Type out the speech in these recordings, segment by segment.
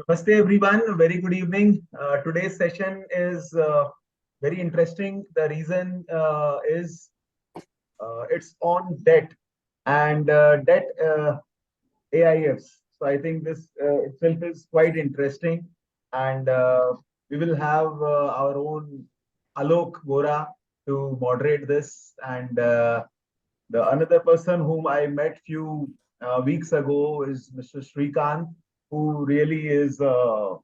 Namaste everyone, very good evening. Today's session is very interesting. The reason is it's on debt and debt AIFs. So I think this itself is quite interesting, and we will have our own Aloke Vohra to moderate this, and the another person whom I met few weeks ago is Mr. Srikanth, who really is a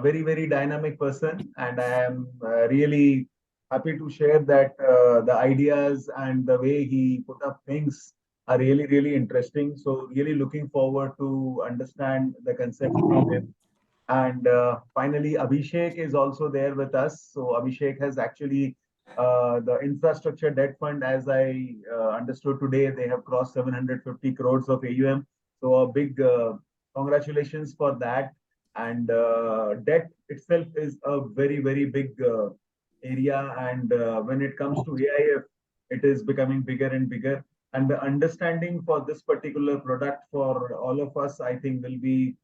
very, very dynamic person. And I am really happy to share that the ideas and the way he put up things are really, really interesting. So really looking forward to understand the concept from him. And finally, Abhishek is also there with us. So Abhishek has actually the infrastructure debt fund, as I understood today, they have crossed 750 crores of AUM. So a big congratulations for that. And debt itself is a very, very big area. And when it comes to AIF, it is becoming bigger and bigger. And the understanding for this particular product for all of us, I think, will be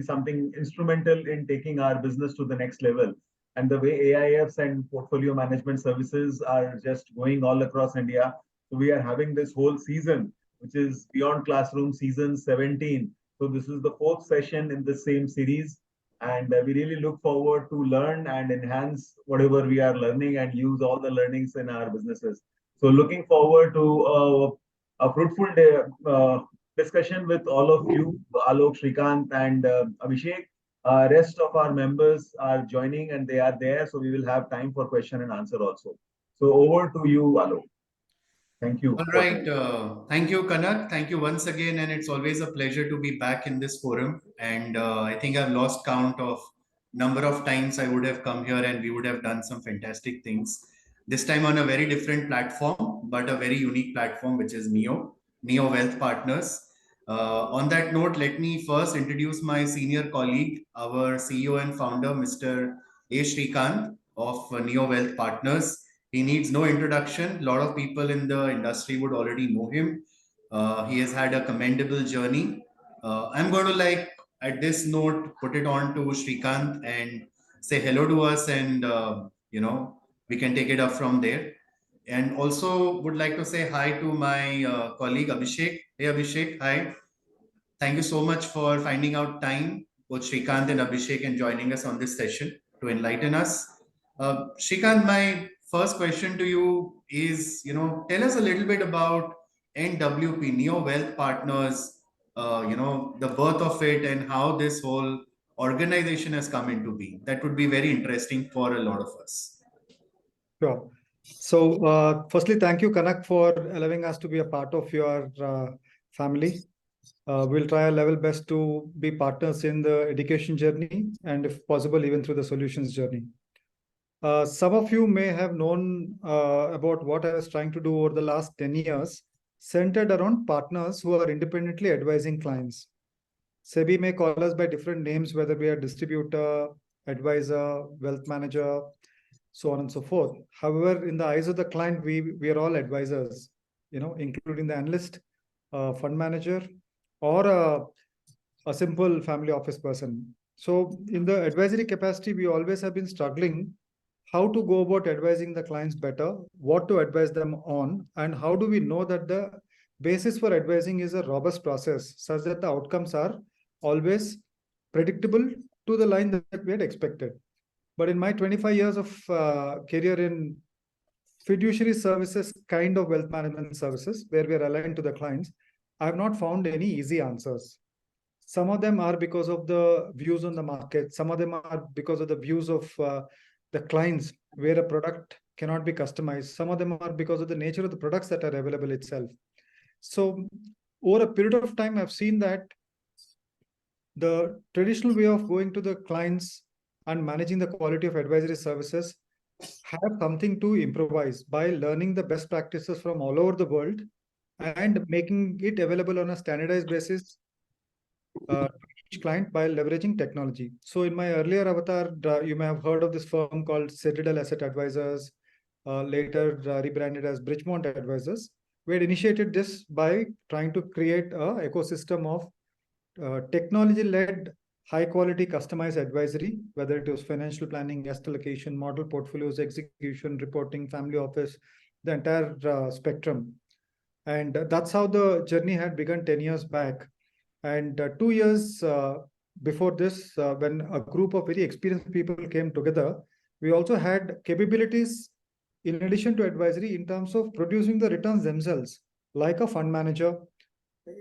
something instrumental in taking our business to the next level. And the way AIFs and portfolio management services are just going all across India. So we are having this whole season, which is Beyond Classroom season 17. So this is the fourth session in the same series. And we really look forward to learn and enhance whatever we are learning and use all the learnings in our businesses. So looking forward to a fruitful day, discussion with all of you, Alok, Srikanth, and Abhishek. Rest of our members are joining and they are there, so we will have time for question and answer also. So over to you, Alok. Thank you. All right. Thank you, Kanak. Thank you once again. And it's always a pleasure to be back in this forum. And I think I've lost count of number of times I would have come here and we would have done some fantastic things. This time on a very different platform, but a very unique platform, which is Neo Wealth Partners. On that note, let me first introduce my senior colleague, our CEO and founder, Mr. A. Srikanth of Neo Wealth Partners. He needs no introduction. A lot of people in the industry would already know him. He has had a commendable journey. I'm going to at this note put it on to Srikanth and say hello to us, and we can take it up from there. And also would like to say hi to my colleague Abhishek. Hey Abhishek, hi. Thank you so much for finding out time, both Srikanth and Abhishek, and joining us on this session to enlighten us. Srikanth, my first question to you is, tell us a little bit about NWP, Neo Wealth Partners, the birth of it and how this whole organization has come into being. That would be very interesting for a lot of us. Sure. So, firstly, thank you, Kanak, for allowing us to be a part of your family. We'll try our level best to be partners in the education journey and, if possible, even through the solutions journey. Some of you may have known about what I was trying to do over the last 10 years, centered around partners who are independently advising clients. SEBI may call us by different names, whether we are distributor, advisor, wealth manager, so on and so forth. However, in the eyes of the client, we are all advisors, including the analyst, fund manager, or a simple family office person. So in the advisory capacity, we always have been struggling how to go about advising the clients better, what to advise them on, and how do we know that the basis for advising is a robust process such that the outcomes are always predictable to the line that we had expected. But in my 25 years of career in fiduciary services, kind of wealth management services, where we are aligned to the clients, I have not found any easy answers. Some of them are because of the views on the market. Some of them are because of the views of the clients, where a product cannot be customized. Some of them are because of the nature of the products that are available itself. So over a period of time, I've seen that the traditional way of going to the clients and managing the quality of advisory services have something to improvise by learning the best practices from all over the world and making it available on a standardized basis to each client by leveraging technology. So in my earlier avatar, you may have heard of this firm called Citadel Asset Advisors, later rebranded as Bridgemont Advisors. We had initiated this by trying to create an ecosystem of technology-led high quality customized advisory, whether it was financial planning, asset allocation, model portfolios, execution, reporting, family office, the entire spectrum. And that's how the journey had begun 10 years back. And 2 years before this, when a group of very experienced people came together, we also had capabilities in addition to advisory in terms of producing the returns themselves, like a fund manager,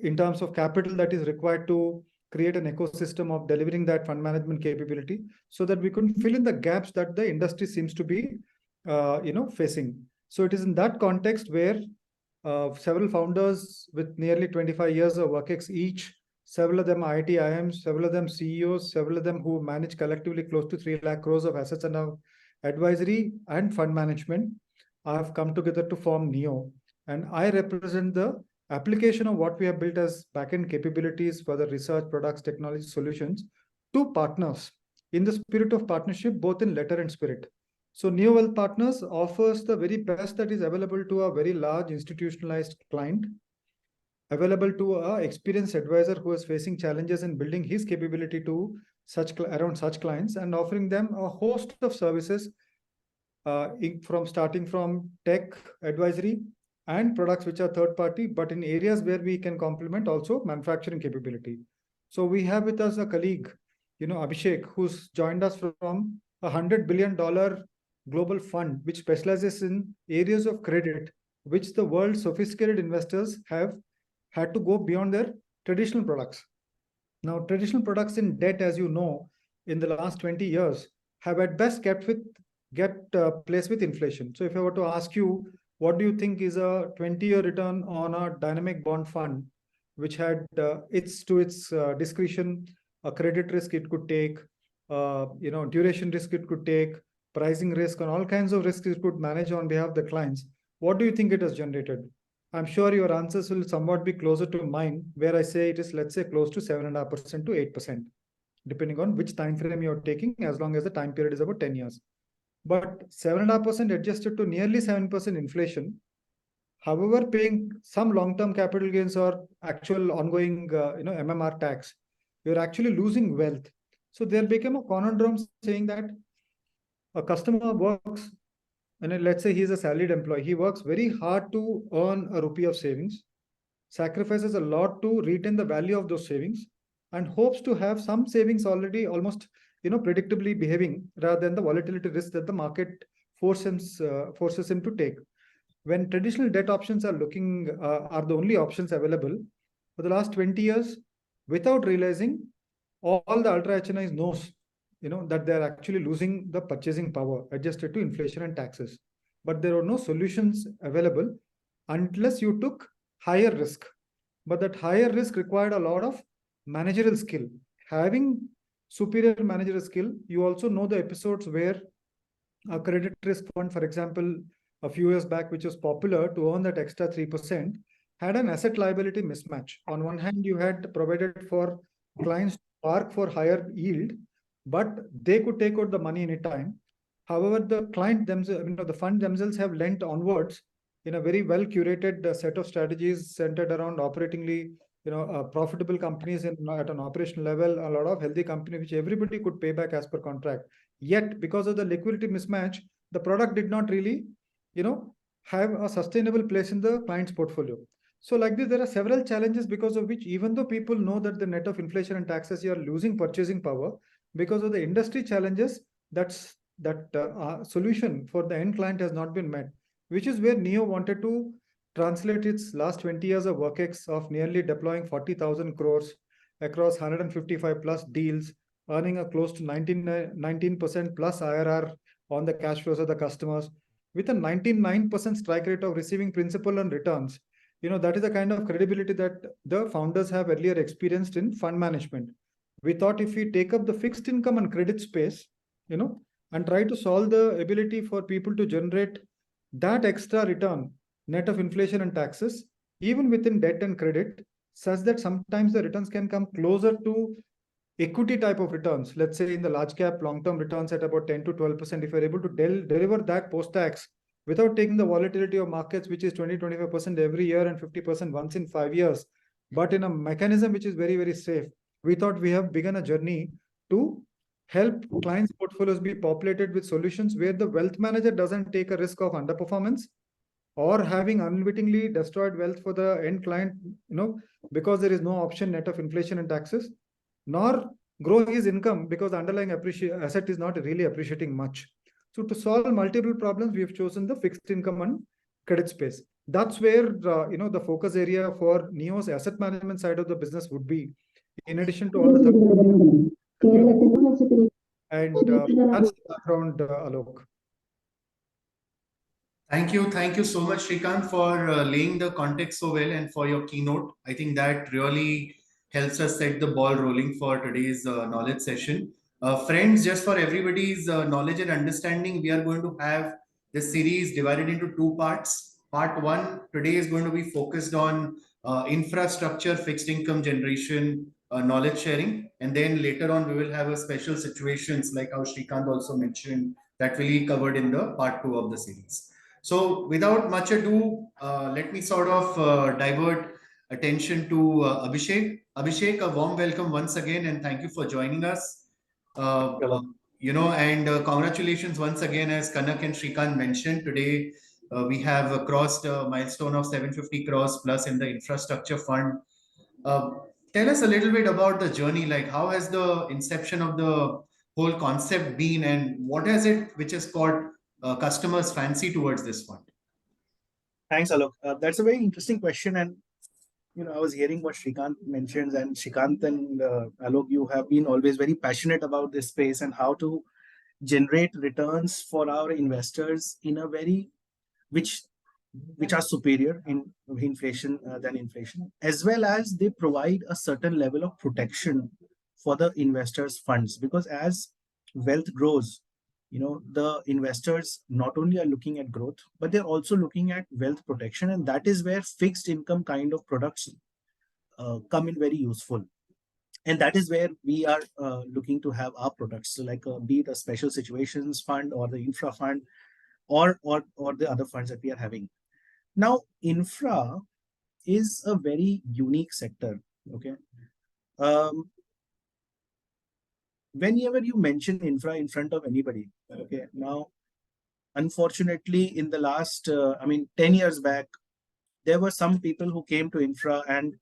in terms of capital that is required to create an ecosystem of delivering that fund management capability, so that we could fill in the gaps that the industry seems to be facing. So it is in that context where several founders with nearly 25 years of work each, several of them IIT IIMs, several of them CEOs, several of them who manage collectively close to 3 lakh crores of assets under advisory and fund management, have come together to form NEO. And I represent the application of what we have built as backend capabilities for the research, products, technology solutions to partners in the spirit of partnership, both in letter and spirit. So Neo Wealth Partners offers the very best that is available to a very large institutionalized client, available to an experienced advisor who is facing challenges in building his capability to around such clients, and offering them a host of services from starting from tech advisory and products which are third party, but in areas where we can complement also manufacturing capability. So we have with us a colleague, Abhishek, who's joined us from $100 billion global fund, which specializes in areas of credit, which the world's sophisticated investors have had to go beyond their traditional products. Now, traditional products in debt, as you know, in the last 20 years, have at best kept place with inflation. So if I were to ask you, what do you think is a 20-year return on a dynamic bond fund, which had its discretion, a credit risk it could take, duration risk it could take, pricing risk, and all kinds of risks it could manage on behalf of the clients, what do you think it has generated? I'm sure your answers will somewhat be closer to mine, where I say it is, let's say, close to 7.5% to 8%, depending on which time frame you're taking, as long as the time period is about 10 years. But 7.5% adjusted to nearly 7% inflation, however, paying some long-term capital gains or actual ongoing MMR tax, you're actually losing wealth. So there became a conundrum saying that a customer works, and let's say he's a salaried employee, he works very hard to earn a rupee of savings, sacrifices a lot to retain the value of those savings, and hopes to have some savings already almost predictably behaving, rather than the volatility risk that the market forces him to take. When traditional debt options are the only options available for the last 20 years, without realizing, all the ultra HNIs knows that they're actually losing the purchasing power adjusted to inflation and taxes. But there are no solutions available unless you took higher risk. But that higher risk required a lot of managerial skill. Having superior managerial skill, you also know the episodes where a credit risk fund, for example, a few years back, which was popular to earn that extra 3%, had an asset liability mismatch. On one hand, you had provided for clients to park for higher yield, but they could take out the money any time. However, the client themselves, the fund themselves have lent onwards in a very well curated set of strategies centered around operatingly, profitable companies at an operational level, a lot of healthy companies which everybody could pay back as per contract. Yet, because of the liquidity mismatch, the product did not really, have a sustainable place in the client's portfolio. So like this, there are several challenges because of which, even though people know that the net of inflation and taxes, you are losing purchasing power, because of the industry challenges, that solution for the end client has not been met, which is where NEO wanted to translate its last 20 years of work of nearly deploying 40,000 crores across 155 plus deals, earning a close to 19% plus IRR on the cash flows of the customers, with a 99% strike rate of receiving principal and returns. That is the kind of credibility that the founders have earlier experienced in fund management. We thought if we take up the fixed income and credit space, and try to solve the ability for people to generate that extra return, net of inflation and taxes, even within debt and credit, such that sometimes the returns can come closer to equity type of returns. Let's say in the large cap, long-term returns at about 10 to 12%, if you're able to deliver that post-tax without taking the volatility of markets, which is 20-25% every year and 50% once in 5 years, but in a mechanism which is very, very safe, we thought we have begun a journey to help clients' portfolios be populated with solutions where the wealth manager doesn't take a risk of underperformance or having unwittingly destroyed wealth for the end client, because there is no option net of inflation and taxes, nor grow his income because the underlying asset is not really appreciating much. So to solve multiple problems, we have chosen the fixed income and credit space. That's where the focus area for Neo's asset management side of the business would be, in addition to all the and that's the background, Alok. Thank you so much, Srikanth, for laying the context so well and for your keynote. I think that really helps us set the ball rolling for today's knowledge session. Friends, just for everybody's knowledge and understanding, we are going to have this series divided into two parts. Part one today is going to be focused on infrastructure, fixed income generation, knowledge sharing. And then later on, we will have a special situations like how Srikanth also mentioned that will be covered in the part two of the series. So without much ado, let me sort of divert attention to Abhishek. Abhishek, a warm welcome once again and thank you for joining us. And congratulations once again, as Kanak and Srikanth mentioned, today we have crossed a milestone of 750 crores plus in the infrastructure fund. Uh, Tell us a little bit about the journey, like how has the inception of the whole concept been and what has it which has caught customers' fancy towards this fund? Thanks, Alok. That's a very interesting question. And, I was hearing what Srikanth mentions, and Srikanth and Alok, you have been always very passionate about this space and how to generate returns for our investors in a very, which are superior in inflation than inflation, as well as they provide a certain level of protection for the investors' funds. Because as wealth grows, the investors not only are looking at growth, but they're also looking at wealth protection. And that is where fixed income kind of products come in very useful. And that is where we are looking to have our products. So like be it a special situations fund or the infra fund or the other funds that we are having. Now, infra is a very unique sector. Okay. Whenever you mention infra in front of anybody, okay, now, unfortunately, in the last, 10 years back, there were some people who came to infra and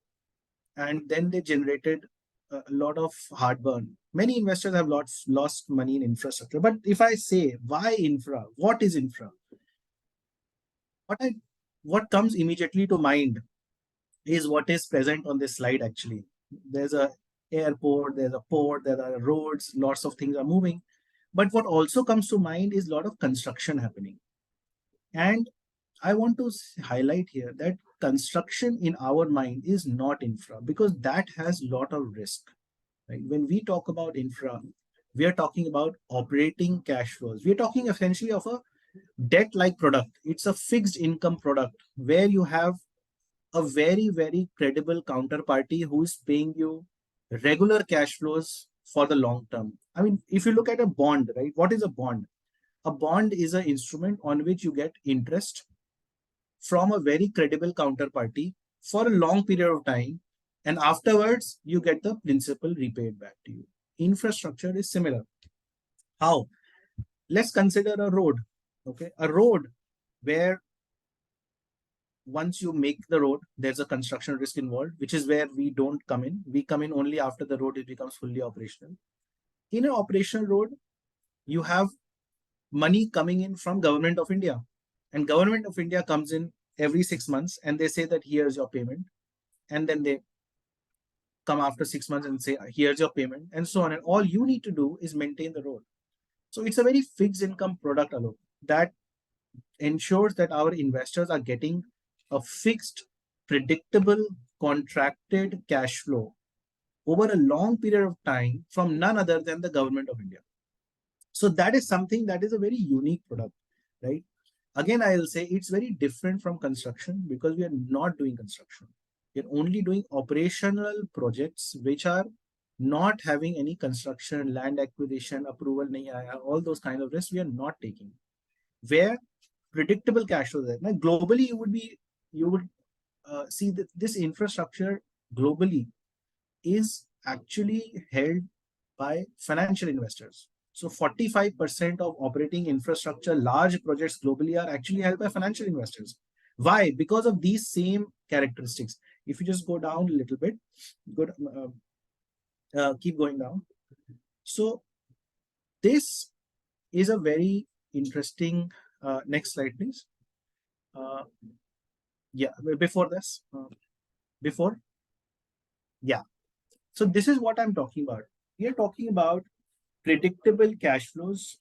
then they generated a lot of heartburn. Many investors have lost money in infrastructure. But if I say, why infra? What is infra? What comes immediately to mind is what is present on this slide, actually. There's a airport, there's a port, there are roads, lots of things are moving. But what also comes to mind is a lot of construction happening. And I want to highlight here that construction in our mind is not infra, because that has a lot of risk. Right? When we talk about infra, we are talking about operating cash flows. We are talking essentially of a debt-like product. It's a fixed income product where you have a very, very credible counterparty who is paying you regular cash flows for the long term. I mean, if you look at a bond, right? What is a bond? A bond is an instrument on which you get interest from a very credible counterparty for a long period of time. And afterwards, you get the principal repaid back to you. Infrastructure is similar. How? Let's consider a road. Okay, a road where once you make the road, there's a construction risk involved, which is where we don't come in. We come in only after the road becomes fully operational. In an operational road, you have money coming in from Government of India. And Government of India comes in every 6 months and they say that here's your payment. And then they come after 6 months and say, here's your payment, and so on. And all you need to do is maintain the road. So it's a very fixed income product, Alok, that ensures that our investors are getting a fixed, predictable, contracted cash flow over a long period of time from none other than the Government of India. So that is something that is a very unique product, right? Again, I'll say it's very different from construction because we are not doing construction. We're only doing operational projects which are not having any construction, land acquisition, approval, all those kind of risks we are not taking. Where predictable cash flow there. Now, globally, you would see that this infrastructure globally is actually held by financial investors. So 45% of operating infrastructure, large projects globally are actually held by financial investors. Why? Because of these same characteristics. If you just go down a little bit, good, keep going down. So this is a very interesting, next slide, please. Yeah, before this, before. Yeah. So this is what I'm talking about. We are talking about predictable cash flows,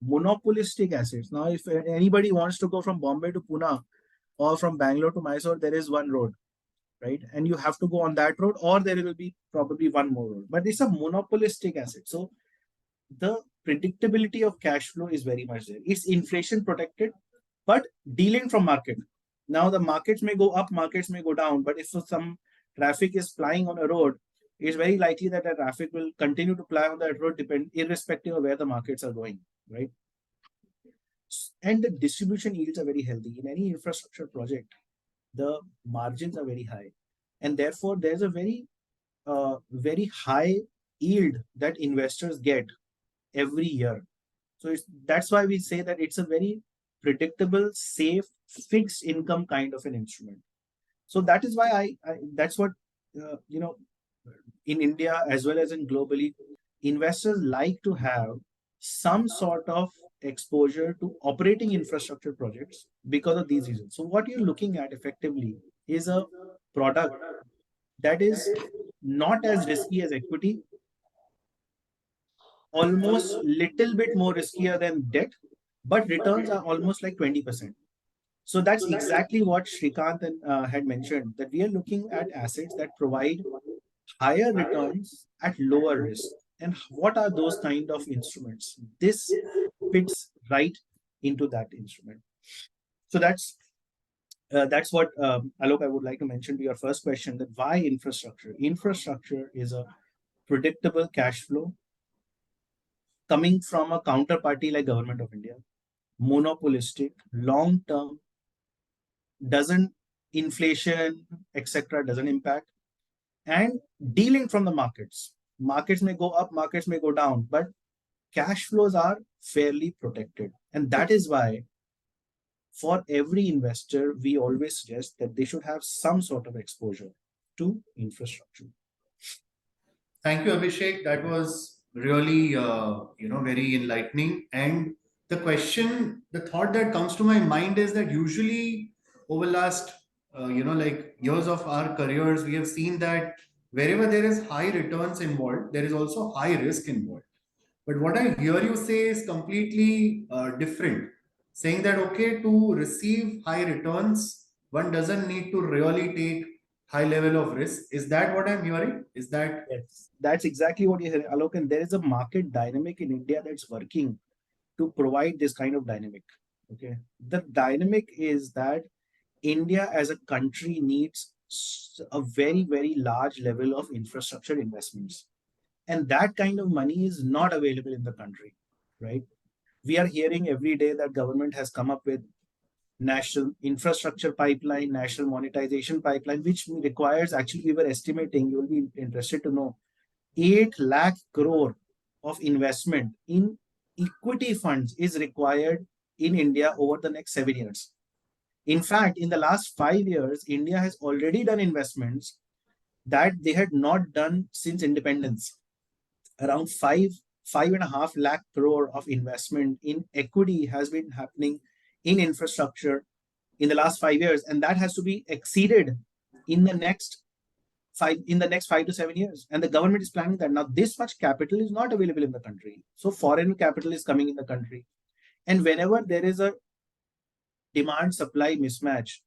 monopolistic assets. Now, if anybody wants to go from Bombay to Pune or from Bangalore to Mysore, there is one road, right? And you have to go on that road, or there will be probably one more road. But it's a monopolistic asset. So the predictability of cash flow is very much there. It's inflation protected, but dealing from market. Now the markets may go up, markets may go down, but if some traffic is flying on a road, it's very likely that the traffic will continue to fly on that road, irrespective of where the markets are going, right? And the distribution yields are very healthy. In any infrastructure project, the margins are very high, and therefore there's a very high yield that investors get every year. So that's why we say that it's a very predictable, safe, fixed income kind of an instrument. So that is why that's what in India as well as in globally, investors like to have some sort of exposure to operating infrastructure projects because of these reasons. So what you're looking at effectively is a product that is not as risky as equity, almost little bit more riskier than debt, but returns are almost like 20%. So that's exactly what Srikanth had mentioned, that we are looking at assets that provide higher returns at lower risk. And what are those kind of instruments? This fits right into that instrument. So that's what, Alok, I would like to mention to your first question, that why infrastructure? Infrastructure is a predictable cash flow coming from a counterparty like Government of India, monopolistic, long-term, doesn't inflation, etc., doesn't impact, and dealing from the markets. Markets may go up, markets may go down, but cash flows are fairly protected. And that is why for every investor, we always suggest that they should have some sort of exposure to infrastructure. Thank you, Abhishek. That was really, very enlightening. And the question, the thought that comes to my mind is that usually over last, years of our careers, we have seen that wherever there is high returns involved, there is also high risk involved. But what I hear you say is completely different, saying that, okay, to receive high returns, one doesn't need to really take high level of risk. Is that what I'm hearing? Is that? Yes, that's exactly what you're hearing, Alok. And there is a market dynamic in India that's working to provide this kind of dynamic. Okay. The dynamic is that India as a country needs a very, very large level of infrastructure investments. And that kind of money is not available in the country, right? We are hearing every day that government has come up with national infrastructure pipeline, national monetization pipeline, which requires, actually, we were estimating, you will be interested to know, 8 lakh crore of investment in equity funds is required in India over the next 7 years. In fact, in the last 5 years, India has already done investments that they had not done since independence. Around 5.5 lakh crore of investment in equity has been happening in infrastructure in the last 5 years, and that has to be exceeded in the next 5 to 7 years. And the government is planning that. Now, this much capital is not available in the country. So foreign capital is coming in the country. And whenever there is a demand supply mismatch,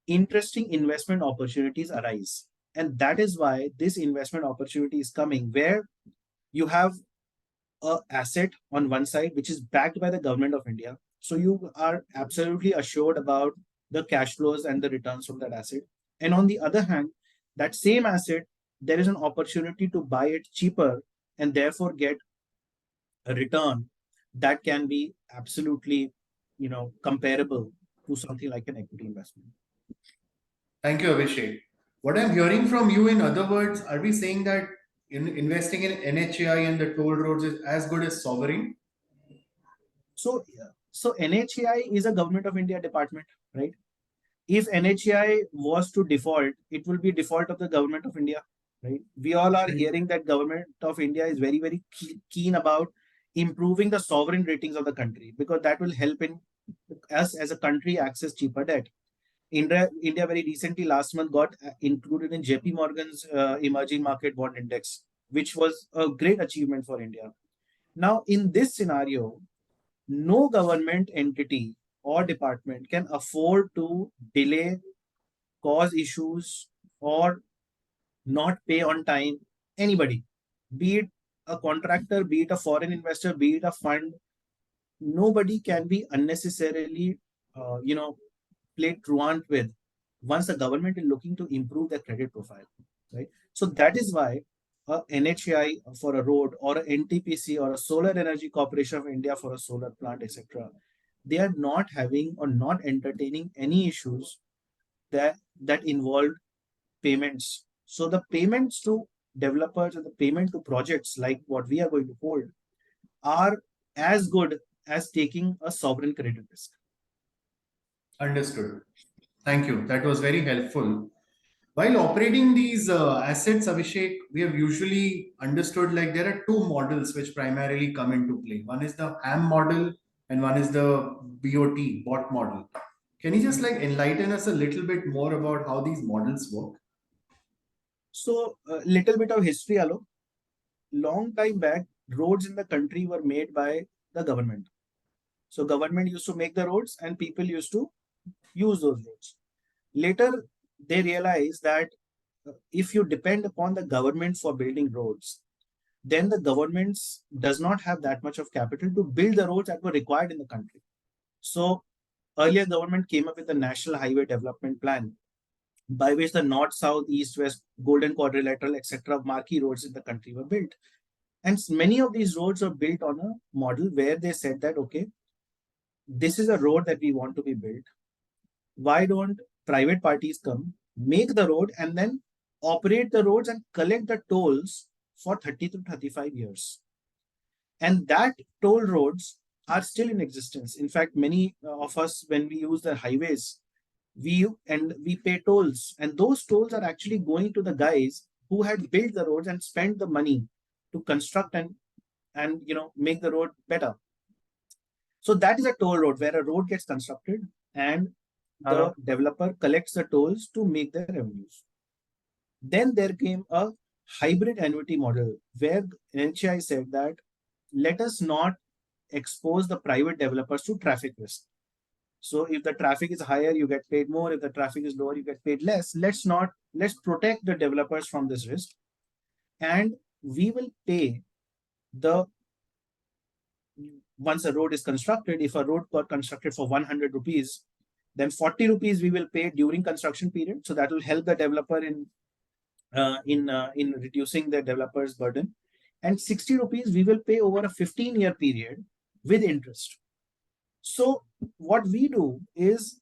interesting investment opportunities arise. And that is why this investment opportunity is coming, where you have an asset on one side which is backed by the Government of India. So you are absolutely assured about the cash flows and the returns from that asset. And on the other hand, that same asset, there is an opportunity to buy it cheaper and therefore get a return that can be absolutely, comparable to something like an equity investment. Thank you, Abhishek. What I'm hearing from you, in other words, are we saying that investing in NHAI and the toll roads is as good as sovereign? So NHAI is a Government of India department, right? If NHAI was to default, it will be default of the Government of India, right? We all are hearing that Government of India is very, very keen about improving the sovereign ratings of the country, because that will help in us as a country access cheaper debt. India very recently last month got included in JP Morgan's emerging market bond index, which was a great achievement for India. Now, in this scenario, no government entity or department can afford to delay, cause issues, or not pay on time anybody, be it a contractor, be it a foreign investor, be it a fund. Nobody can be unnecessarily, played truant with once the government is looking to improve their credit profile, right? So that is why a NHAI for a road, or a NTPC, or a Solar Energy Corporation of India for a solar plant, etc., they are not having or not entertaining any issues that involve payments. So the payments to developers and the payment to projects like what we are going to hold are as good as taking a sovereign credit risk. Understood. Thank you. That was very helpful. While operating these assets, Abhishek, we have usually understood like there are two models which primarily come into play. One is the AM model and one is the bot model. Can you just like enlighten us a little bit more about how these models work? So a little bit of history, Aloke. Long time back, roads in the country were made by the government. So government used to make the roads and people used to use those roads. Later, they realized that if you depend upon the government for building roads, then the government does not have that much of capital to build the roads that were required in the country. So earlier government came up with the National Highway Development Plan, by which the north, south, east, west, golden quadrilateral, etc., marquee roads in the country were built. And many of these roads are built on a model where they said that, okay, this is a road that we want to be built. Why don't private parties come, make the road, and then operate the roads and collect the tolls for 30 to 35 years? And that toll roads are still in existence. In fact, many of us, when we use the highways, we pay tolls, and those tolls are actually going to the guys who had built the roads and spent the money to construct and make the road better. So that is a toll road, where a road gets constructed and the developer collects the tolls to make their revenues. Then there came a hybrid annuity model, where NHAI said that let us not expose the private developers to traffic risk. So if the traffic is higher, you get paid more. If the traffic is lower, you get paid less. Let's protect the developers from this risk. And we will pay once a road is constructed, if a road got constructed for 100 rupees, then 40 rupees we will pay during construction period. So that will help the developer in reducing the developer's burden. And 60 rupees we will pay over a 15-year period with interest. So what we do is,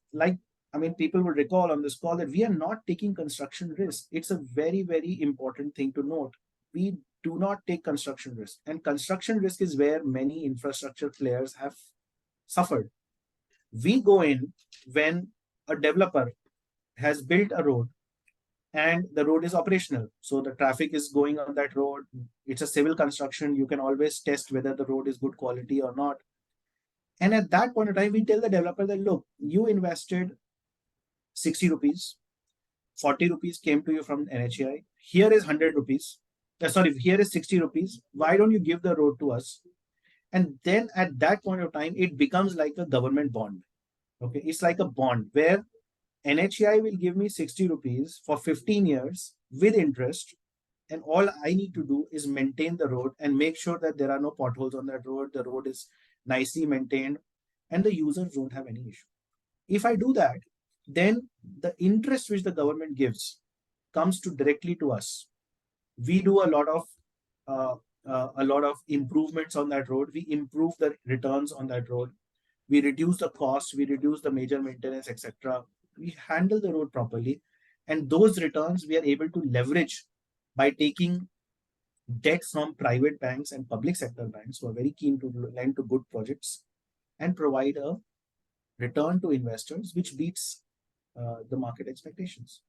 people will recall on this call that we are not taking construction risk. It's a very, very important thing to note. We do not take construction risk. And construction risk is where many infrastructure players have suffered. We go in when a developer has built a road and the road is operational. So the traffic is going on that road. It's a civil construction. You can always test whether the road is good quality or not. And at that point of time, we tell the developer that, look, you invested 60 rupees, 40 rupees came to you from NHAI. Here is 100 rupees. Here is 60 rupees. Why don't you give the road to us? And then at that point of time, it becomes like a government bond. Okay, it's like a bond where NHAI will give me 60 rupees for 15 years with interest. And all I need to do is maintain the road and make sure that there are no potholes on that road. The road is nicely maintained and the users don't have any issue. If I do that, then the interest which the government gives comes directly to us. We do a lot of improvements on that road. We improve the returns on that road. We reduce the cost. We reduce the major maintenance, etc. We handle the road properly, and those returns we are able to leverage by taking debt from private banks and public sector banks who are very keen to lend to good projects and provide a return to investors which beats the market expectations.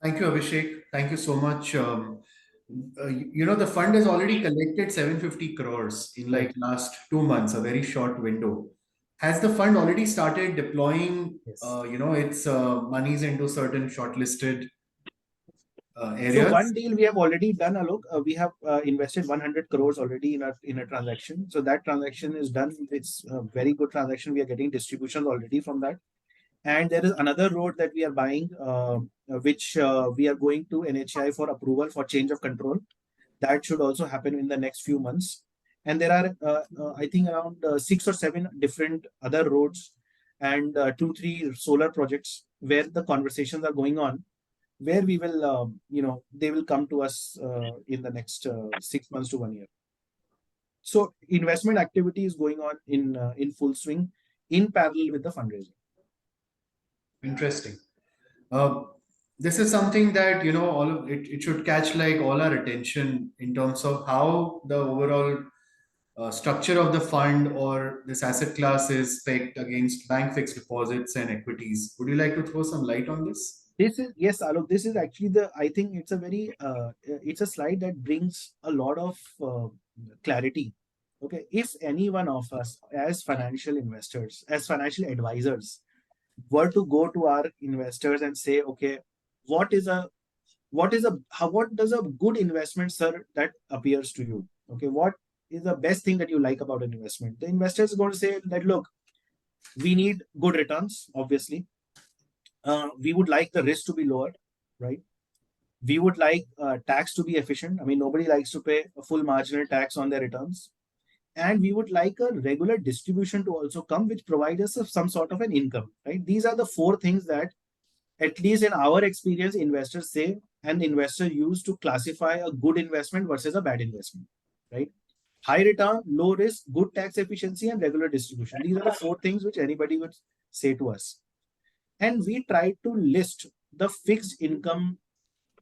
Thank you, Abhishek. Thank you so much. The fund has already collected 750 crores in like last 2 months, a very short window. Has the fund already started deploying, Yes. its monies into certain shortlisted So areas? one deal we have already done, Alok. We have invested 100 crores already in a transaction. So that transaction is done. It's a very good transaction. We are getting distributions already from that. And there is another road that we are buying, which we are going to NHI for approval for change of control. That should also happen in the next few months. And there are, I think, around 6 or 7 different other roads and 2-3 solar projects where the conversations are going on, where we will, they will come to us in the next 6 months to 1 year. So investment activity is going on in full swing in parallel with the fundraising. Interesting. This is something that all of it should catch like all our attention in terms of how the overall structure of the fund or this asset class is pegged against bank fixed deposits and equities. Would you like to throw some light on this? This is, yes, Alok, this is actually I think it's a very, it's a slide that brings a lot of clarity. Okay, if any one of us as financial investors, as financial advisors, were to go to our investors and say, okay, what does a good investment, sir, that appears to you? Okay, what is the best thing that you like about an investment? The investor is going to say that, look, we need good returns, obviously. We would like the risk to be lower, right? We would like tax to be efficient. I mean, nobody likes to pay a full marginal tax on their returns. And we would like a regular distribution to also come, which provides us some sort of an income, right? These are the 4 things that, at least in our experience, investors say and investor use to classify a good investment versus a bad investment, right? High return, low risk, good tax efficiency, and regular distribution. These are the 4 things which anybody would say to us. And we tried to list the fixed income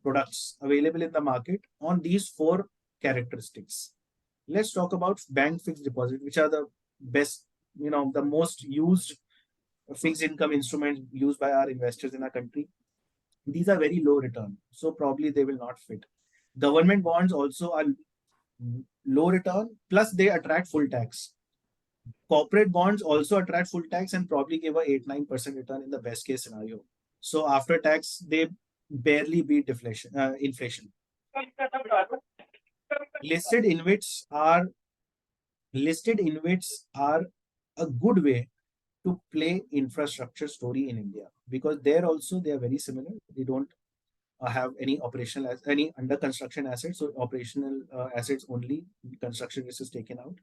products available in the market on these 4 characteristics. Let's talk about bank fixed deposit, which are the best, the most used fixed income instruments used by our investors in our country. These are very low return, so probably they will not fit. Government bonds also are low return, plus they attract full tax. Corporate bonds also attract full tax and probably give a 8-9% return in the best case scenario. So after tax, they barely beat inflation. Listed InvITs are a good way to play infrastructure story in India, because there also they are very similar. They don't have any any under construction assets, so operational assets only. Construction risk is taken out.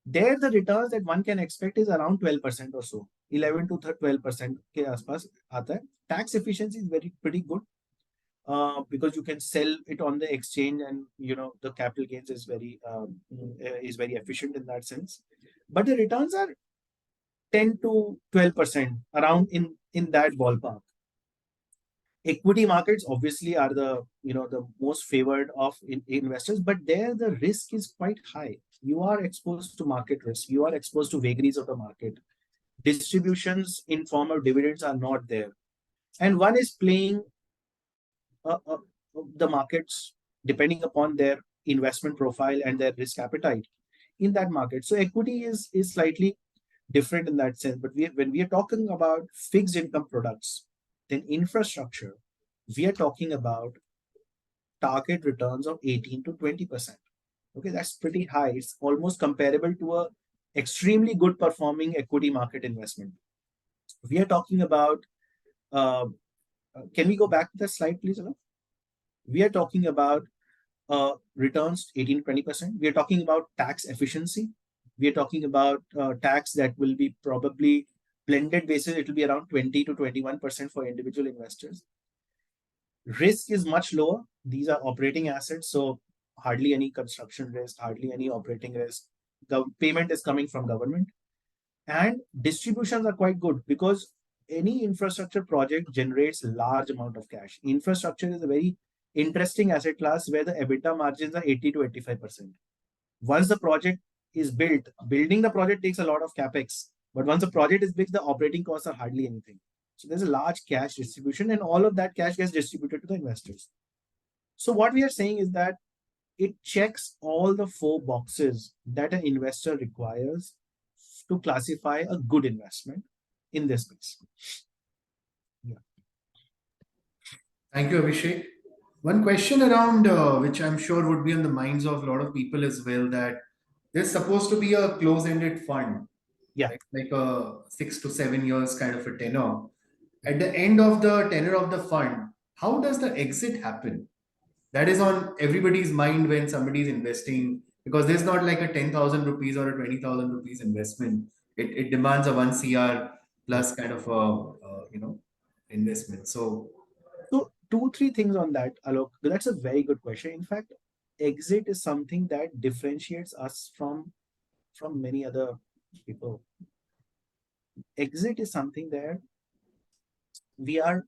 There, the returns that one can expect is around 12% or so, 11 to 12% के आसपास आता है. Tax efficiency is pretty good because you can sell it on the exchange, and the capital gains is very efficient in that sense. But the returns are 10 to 12% around in that ballpark. Equity markets obviously are the most favored of investors, but there the risk is quite high. You are exposed to market risk. You are exposed to vagaries of the market. Distributions in form of dividends are not there, and one is playing the markets depending upon their investment profile and their risk appetite in that market. So equity is slightly different in that sense. But when we are talking about fixed income products, then infrastructure, we are talking about target returns of 18 to 20%. Okay, that's pretty high. It's almost comparable to a extremely good performing equity market investment. We are talking about, can we go back to the slide, please, Aloke? We are talking about returns 18 to 20%. We are talking about tax efficiency. We are talking about tax that will be probably blended basis. It will be around 20 to 21% for individual investors. Risk is much lower. These are operating assets, so hardly any construction risk, hardly any operating risk. The payment is coming from government, and distributions are quite good because any infrastructure project generates large amount of cash. Infrastructure is a very interesting asset class where the EBITDA margins are 80 to 85%. Once the project is built, building the project takes a lot of capex. But once the project is big, the operating costs are hardly anything. So there's a large cash distribution, and all of that cash gets distributed to the investors. So what we are saying is that it checks all the 4 boxes that an investor requires to classify a good investment in this space. Yeah. Thank you, Abhishek. One question around which I'm sure would be on the minds of a lot of people as well, that there's supposed to be a close-ended fund. Yeah. Right? Like a 6 to 7 years kind of a tenure. At the end of the tenure of the fund, how does the exit happen? That is on everybody's mind when somebody is investing, because there's not like a 10,000 rupees or a 20,000 rupees investment. It demands a 1 CR plus kind of a investment. So 2-3 things on that, Alok. That's a very good question. In fact, exit is something that differentiates us from many other people. Exit is something that we are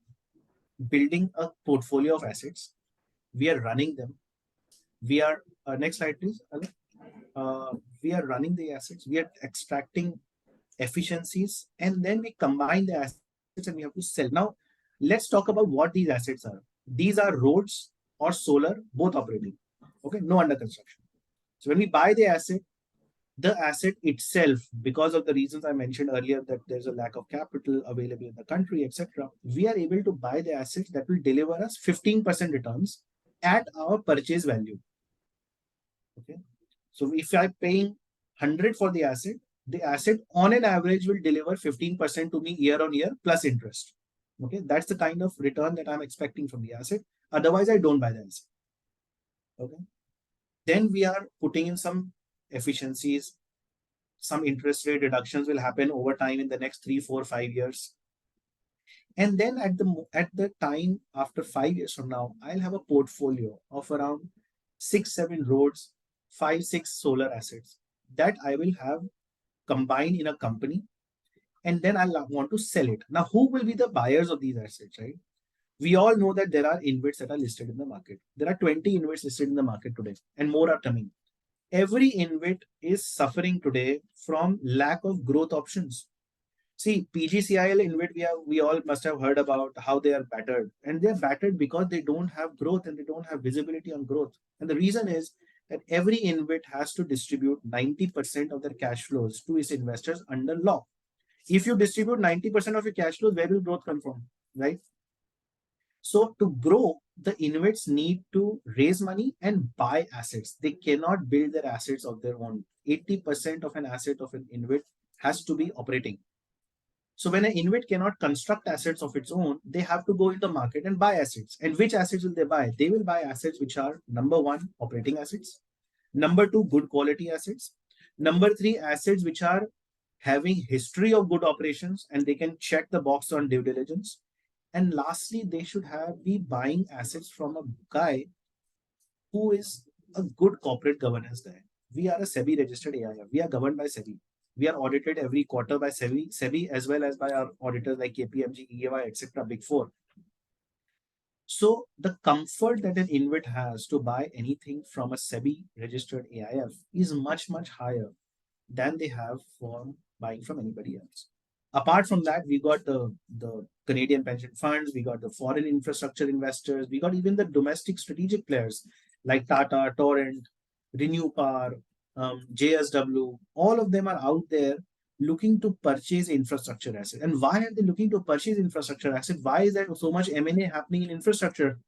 building a portfolio of assets. We are running them. We are next slide, please, Alok. We are running the assets. We are extracting efficiencies, and then we combine the assets and we have to sell. Now, let's talk about what these assets are. These are roads or solar, both operating. Okay, no under construction. So when we buy the asset itself, because of the reasons I mentioned earlier, that there's a lack of capital available in the country, etc., we are able to buy the assets that will deliver us 15% returns at our purchase value. Okay, so if I'm paying 100 for the asset on an average will deliver 15% to me year on year plus interest. Okay, that's the kind of return that I'm expecting from the asset. Otherwise, I don't buy the asset. Okay, then we are putting in some efficiencies. Some interest rate reductions will happen over time in the next 3, 4, 5 years. And then at the time after 5 years from now, I'll have a portfolio of around 6, 7 roads, 5, 6 solar assets that I will have combined in a company, and then I'll want to sell it. Now, who will be the buyers of these assets, right? We all know that there are InvITs that are listed in the market. There are 20 InvITs listed in the market today, and more are coming. Every InvIT is suffering today from lack of growth options. See, PGCIL InvIT, we all must have heard about how they are battered. And they are battered because they don't have growth and they don't have visibility on growth. And the reason is that every InvIT has to distribute 90% of their cash flows to its investors under law. If you distribute 90% of your cash flows, where will growth come from, right? So to grow, the InvITs need to raise money and buy assets. They cannot build their assets of their own. 80% of an asset of an InvIT has to be operating. So when an InvIT cannot construct assets of its own, they have to go into the market and buy assets. And which assets will they buy? They will buy assets which are, number 1, operating assets. Number 2, good quality assets. Number 3, assets which are having history of good operations and they can check the box on due diligence. And lastly, they should be buying assets from a guy who is a good corporate governance guy. We are a SEBI registered AIF. We are governed by SEBI. We are audited every quarter by SEBI as well as by our auditors like KPMG, EY, etc., Big Four. So the comfort that an InvIT has to buy anything from a SEBI registered AIF is much, much higher than they have for buying from anybody else. Apart from that, we got the Canadian pension funds, we got the foreign infrastructure investors, we got even the domestic strategic players like Tata, Torrent, Renew Power, JSW. All of them are out there looking to purchase infrastructure assets. And why are they looking to purchase infrastructure assets? Why is there so much M&A happening in infrastructure?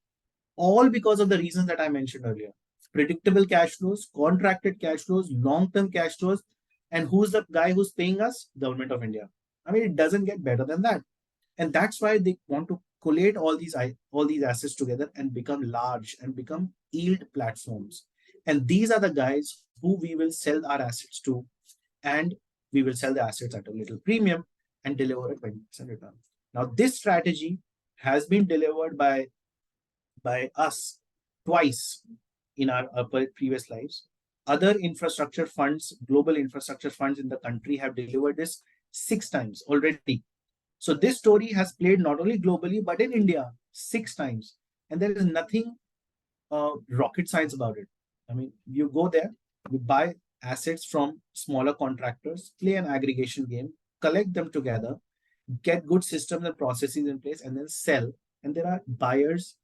All because of the reasons that I mentioned earlier. Predictable cash flows, contracted cash flows, long-term cash flows. And who's the guy who's paying us? Government of India. I mean, it doesn't get better than that. And that's why they want to collate all these assets together and become large and become yield platforms. And these are the guys who we will sell our assets to, and we will sell the assets at a little premium and deliver a 20% return. Now, this strategy has been delivered by us twice in our previous lives. Other infrastructure funds, global infrastructure funds in the country have delivered this 6 times already. So this story has played not only globally, but in India 6 times. And there is nothing rocket science about it. I mean, you go there, you buy assets from smaller contractors, play an aggregation game, collect them together, get good systems and processes in place, and then sell. And there are buyers,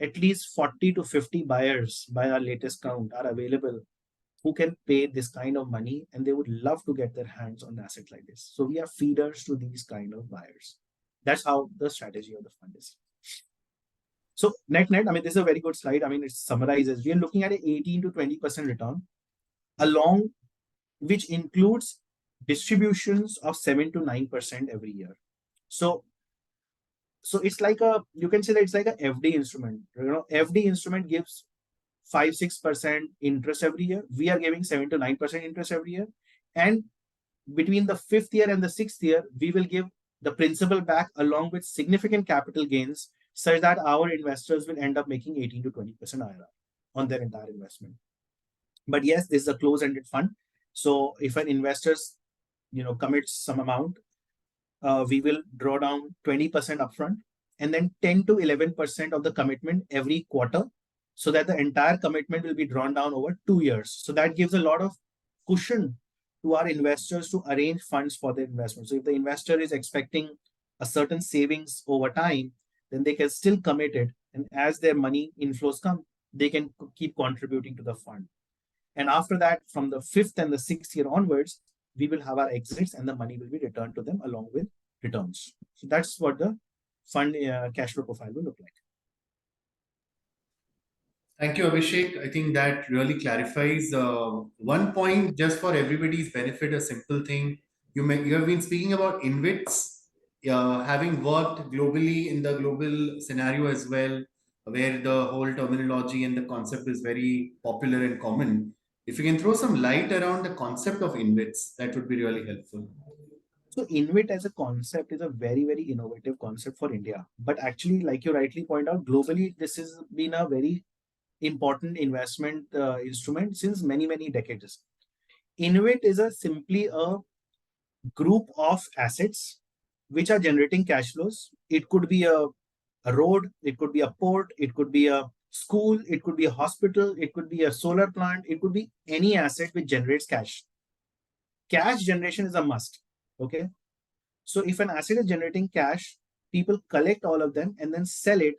at least 40 to 50 buyers by our latest count are available who can pay this kind of money, and they would love to get their hands on an asset like this. So we are feeders to these kind of buyers. That's how the strategy of the fund is. So net, I mean, this is a very good slide. I mean, it summarizes. We are looking at an 18 to 20% return, along which includes distributions of 7 to 9% every year. So it's like you can say that it's like a FD instrument. FD instrument gives 5-6% interest every year. We are giving 7 to 9% interest every year, and between the 5th year and the 6th year, we will give the principal back along with significant capital gains, such that our investors will end up making 18 to 20% IRR on their entire investment. But yes, this is a close-ended fund. So if an investor, commits some amount, we will draw down 20% upfront and then 10 to 11% of the commitment every quarter, so that the entire commitment will be drawn down over 2 years. So that gives a lot of cushion to our investors to arrange funds for their investment. So if the investor is expecting a certain savings over time, then they can still commit it. And as their money inflows come, they can keep contributing to the fund. And after that, from the 5th and the 6th year onwards, we will have our exits and the money will be returned to them along with returns. So that's what the fund cash flow profile will look like. Thank you, Abhishek. I think that really clarifies one point just for everybody's benefit, a simple thing. You have been speaking about InvITs, having worked globally in the global scenario as well, where the whole terminology and the concept is very popular and common. If you can throw some light around the concept of InvITs, that would be really helpful. So InvIT as a concept is a very, very innovative concept for India. But actually, like you rightly point out, globally, this has been a very important investment instrument since many, many decades. InvIT is simply a group of assets which are generating cash flows. It could be a road, it could be a port, it could be a school, it could be a hospital, it could be a solar plant, it could be any asset which generates cash. Cash generation is a must. Okay. So if an asset is generating cash, people collect all of them and then sell it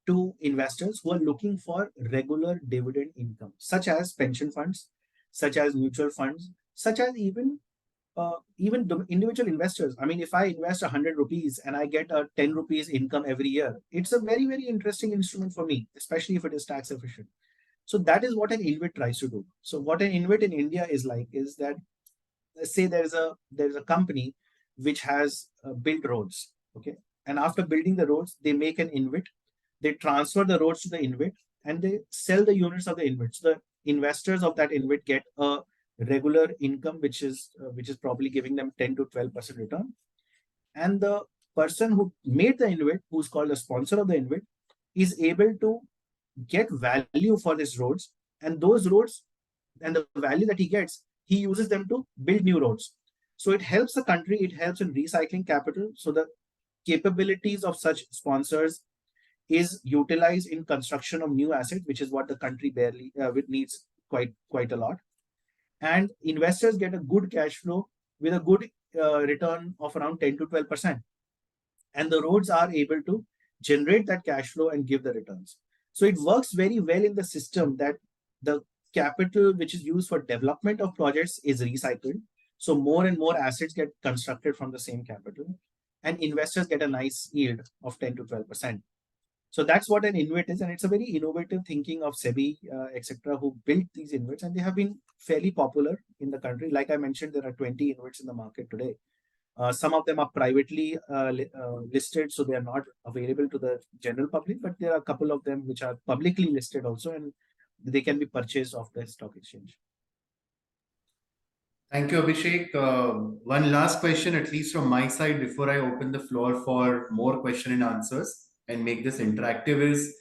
to investors who are looking for regular dividend income, such as pension funds, such as mutual funds, such as even individual investors. I mean, if I invest 100 rupees and I get a 10 rupees income every year, it's a very, very interesting instrument for me, especially if it is tax efficient. So that is what an InvIT tries to do. So what an InvIT in India is like is that, let's say there's a company which has built roads, okay, and after building the roads, they make an InvIT. They transfer the roads to the InvIT and they sell the units of the InvIT. So the investors of that InvIT get a regular income, which is probably giving them 10 to 12% return. And the person who made the InvIT, who's called the sponsor of the InvIT, is able to get value for these roads, and those roads and the value that he gets, he uses them to build new roads. So it helps the country, it helps in recycling capital. So the capabilities of such sponsors is utilized in construction of new assets, which is what the country barely needs quite a lot. And investors get a good cash flow with a good return of around 10 to 12%. And the roads are able to generate that cash flow and give the returns. So it works very well in the system that the capital which is used for development of projects is recycled. So more and more assets get constructed from the same capital, and investors get a nice yield of 10 to 12%. So that's what an InvIT is, and it's a very innovative thinking of SEBI, etc., who built these InvITs, and they have been fairly popular in the country. Like I mentioned, there are 20 InvITs in the market today. Some of them are privately listed, so they are not available to the general public, but there are a couple of them which are publicly listed also, and they can be purchased off the stock exchange. Thank you, Abhishek. One last question, at least from my side, before I open the floor for more question and answers and make this interactive, is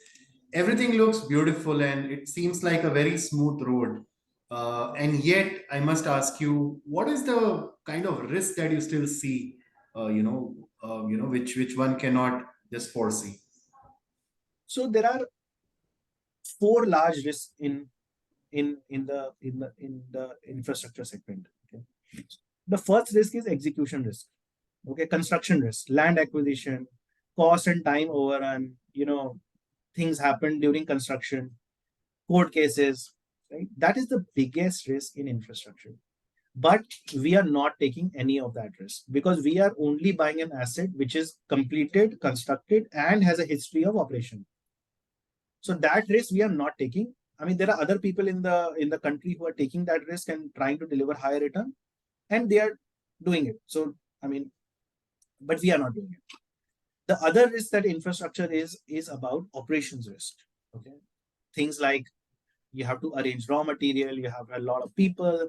everything looks beautiful and it seems like a very smooth road. And yet, I must ask you, what is the kind of risk that you still see, which one cannot just foresee? So there are four large risks in the infrastructure segment. Okay. The first risk is execution risk. Okay, construction risk, land acquisition, cost and time overrun. Things happen during construction, court cases, right? That is the biggest risk in infrastructure. But we are not taking any of that risk because we are only buying an asset which is completed, constructed, and has a history of operation. So that risk we are not taking. I mean, there are other people in the country who are taking that risk and trying to deliver higher return, and they are doing it. So I mean, but we are not doing it. The other risk that infrastructure is about operations risk. Okay, things like you have to arrange raw material, you have a lot of people,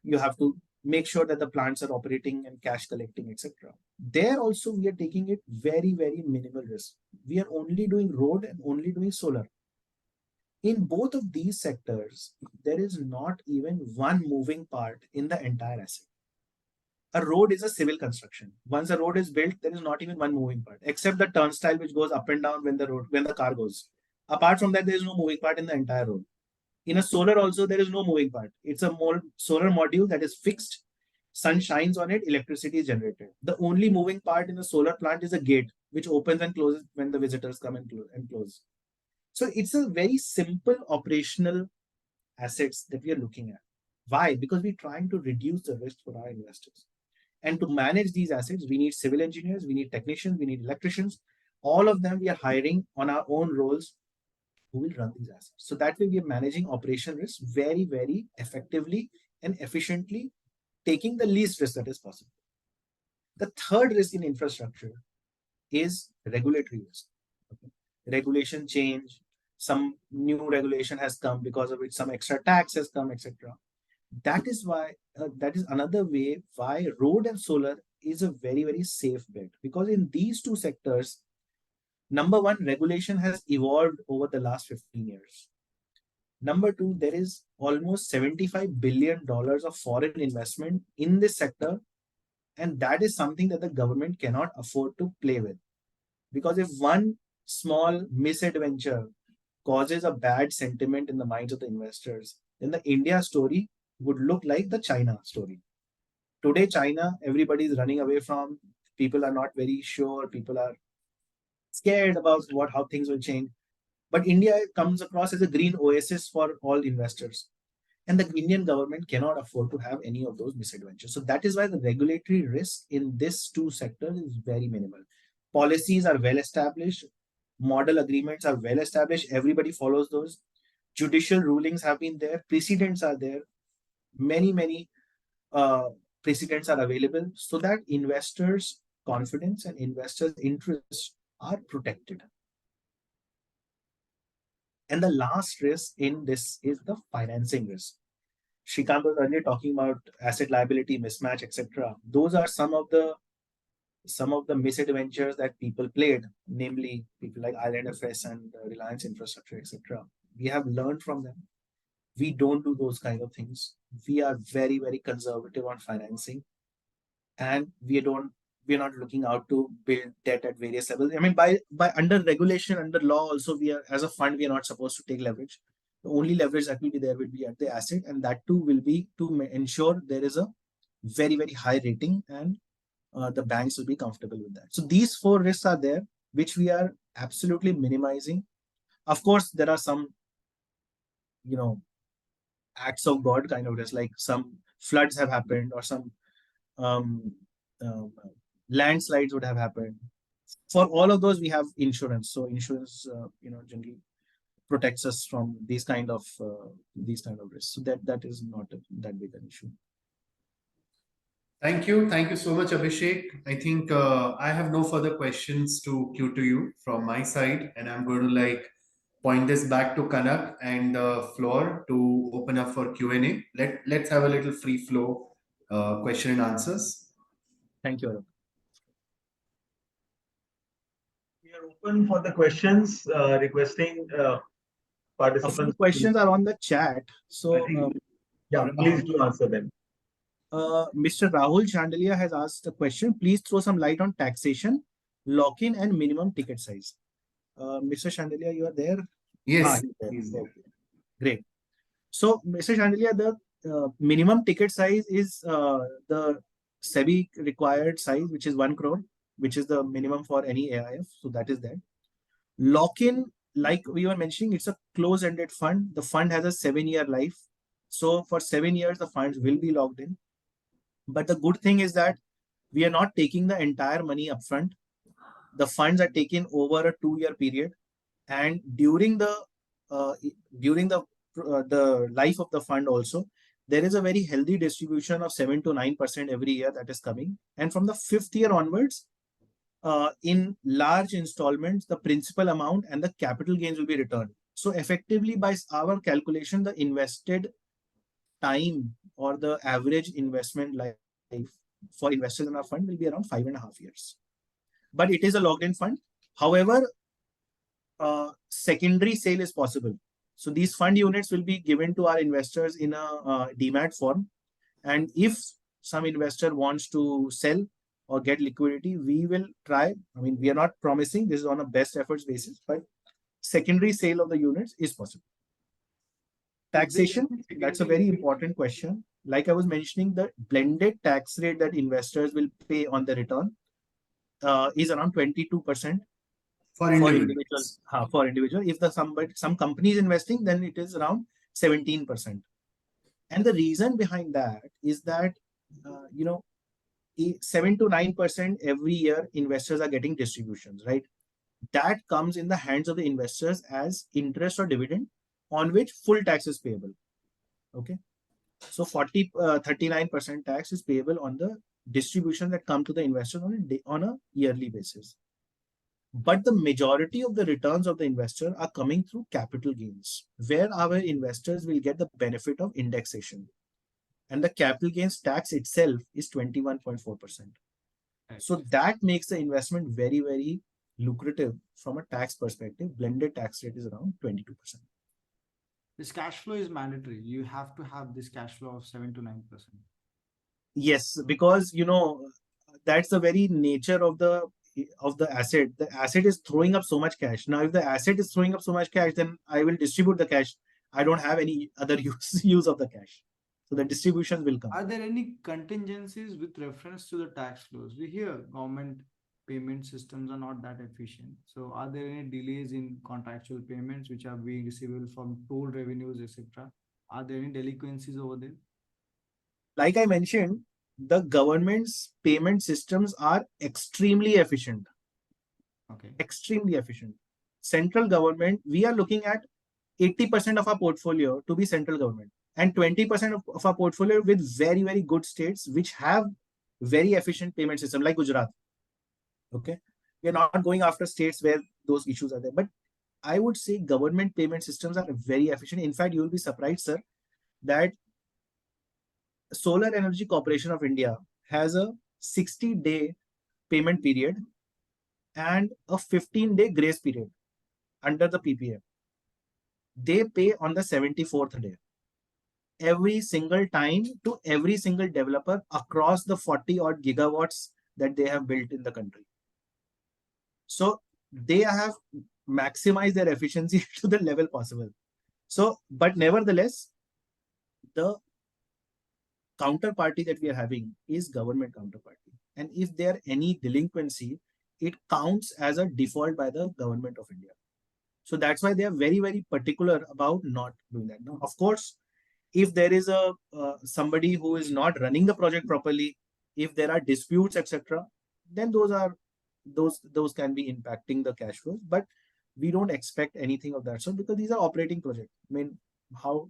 you have to make sure that the plants are operating and cash collecting, etc. There also we are taking it very, very minimal risk. We are only doing road and only doing solar. In both of these sectors, there is not even one moving part in the entire asset. A road is a civil construction. Once a road is built, there is not even one moving part, except the turnstile which goes up and down when the car goes. Apart from that, there is no moving part in the entire road. In a solar also, there is no moving part. It's a solar module that is fixed. Sun shines on it, electricity is generated. The only moving part in a solar plant is a gate, which opens and closes when the visitors come and close. So it's a very simple operational assets that we are looking at. Why? Because we're trying to reduce the risk for our investors. And to manage these assets, we need civil engineers, we need technicians, we need electricians. All of them we are hiring on our own roles who will run these assets. So that way we are managing operational risk very, very effectively and efficiently, taking the least risk that is possible. The third risk in infrastructure is regulatory risk. Okay. Regulation change, some new regulation has come because of which some extra tax has come, etc. That is why that is another way why road and solar is a very, very safe bet, because in these two sectors, number one, regulation has evolved over the last 15 years. Number two, there is almost $75 billion of foreign investment in this sector, and that is something that the government cannot afford to play with. Because if one small misadventure causes a bad sentiment in the minds of the investors, then the India story would look like the China story. Today, China, everybody is running away from. People are not very sure. People are scared about how things will change. But India comes across as a green oasis for all investors. And the Indian government cannot afford to have any of those misadventures. So that is why the regulatory risk in these two sectors is very minimal. Policies are well established. Model agreements are well established. Everybody follows those. Judicial rulings have been there. Precedents are there. Many precedents are available so that investors' confidence and investors' interests are protected. And the last risk in this is the financing risk. Srikanth was earlier talking about asset liability mismatch, etc. Those are some of the misadventures that people played, namely people like ILFS and Reliance Infrastructure, etc. We have learned from them. We don't do those kind of things. We are very, very conservative on financing, and we are not looking out to build debt at various levels. I mean, by under regulation, under law, also we are, as a fund, we are not supposed to take leverage. The only leverage that will be there will be at the asset, and that too will be to ensure there is a very, very high rating, and the banks will be comfortable with that. So these four risks are there, which we are absolutely minimizing. Of course, there are some, acts of God kind of risk, like some floods have happened or some landslides would have happened. For all of those, we have insurance. So insurance, generally protects us from these kind of risks. So that is not that big an issue. Thank you so much, Abhishek. I think I have no further questions to queue to you from my side, and I'm going to point this back to Kanak and the floor to open up for Q&A. Let's have a little free flow question and answers. Thank you, Aloke. We are open for the questions, requesting participants. A few questions are on the chat. So, please do answer them. Mr. Rahul Chandelier has asked a question. Please throw some light on taxation, lock-in, and minimum ticket size. Mr. Chandelier, you are there? Yes. he's there. He's there. Okay. Great. So, Mr. Chandelier, the minimum ticket size is the SEBI required size, which is 1 crore, which is the minimum for any AIF. So that is there. Lock-in, like we were mentioning, it's a close-ended fund. The fund has a 7-year life. So for 7 years, the funds will be locked in. But the good thing is that we are not taking the entire money upfront. The funds are taken over a 2-year period, and during the uh, the life of the fund also, there is a very healthy distribution of 7 to 9% every year that is coming. And from the 5th year onwards, in large installments, the principal amount and the capital gains will be returned. So effectively, by our calculation, the invested time or the average investment life for investors in our fund will be around 5.5 years. But it is a locked in fund. However, secondary sale is possible. So these fund units will be given to our investors in a demat form. And if some investor wants to sell or get liquidity, we will try. I mean, we are not promising, this is on a best efforts basis, but secondary sale of the units is possible. Taxation, that's a very important question. Like I was mentioning, the blended tax rate that investors will pay on the return is around 22% For for individuals. individuals. For individual, if some company is investing, then it is around 17%. And the reason behind that is that 7 to 9% every year investors are getting distributions, right? That comes in the hands of the investors as interest or dividend on which full tax is payable. Okay. So 39% tax is payable on the distribution that come to the investors on a yearly basis. But the majority of the returns of the investor are coming through capital gains, where our investors will get the benefit of indexation. And the capital gains tax itself is 21.4%. So that makes the investment very, very lucrative from a tax perspective. Blended tax rate is around 22%. This cash flow is mandatory. You have to have this cash flow of 7 to 9%. Yes, because that's the very nature of the asset. The asset is throwing up so much cash. Now, if the asset is throwing up so much cash, then I will distribute the cash. I don't have any other use of the cash. So the distribution will come. Are there any contingencies with reference to the tax flows? We hear government payment systems are not that efficient. So are there any delays in contractual payments which are being receivable from toll revenues, etc.? Are there any delinquencies over there? Like I mentioned, the government's payment systems are extremely efficient. Okay. Extremely efficient. Central government, we are looking at 80% of our portfolio to be central government and 20% of our portfolio with very, very good states which have very efficient payment system like Gujarat. Okay. We are not going after states where those issues are there. But I would say government payment systems are very efficient. In fact, you will be surprised, sir, that Solar Energy Corporation of India has a 60-day payment period and a 15-day grace period under the PPA. They pay on the 74th day. Every single time to every single developer across the 40 odd gigawatts that they have built in the country. So they have maximized their efficiency to the level possible. So, but nevertheless, the counterparty that we are having is government counterparty. And if there are any delinquency, it counts as a default by the government of India. So that's why they are very, very particular about not doing that. Now, of course, if there is a somebody who is not running the project properly, if there are disputes, etc., then those can be impacting the cash flows. But we don't expect anything of that sort because these are operating projects. I mean, how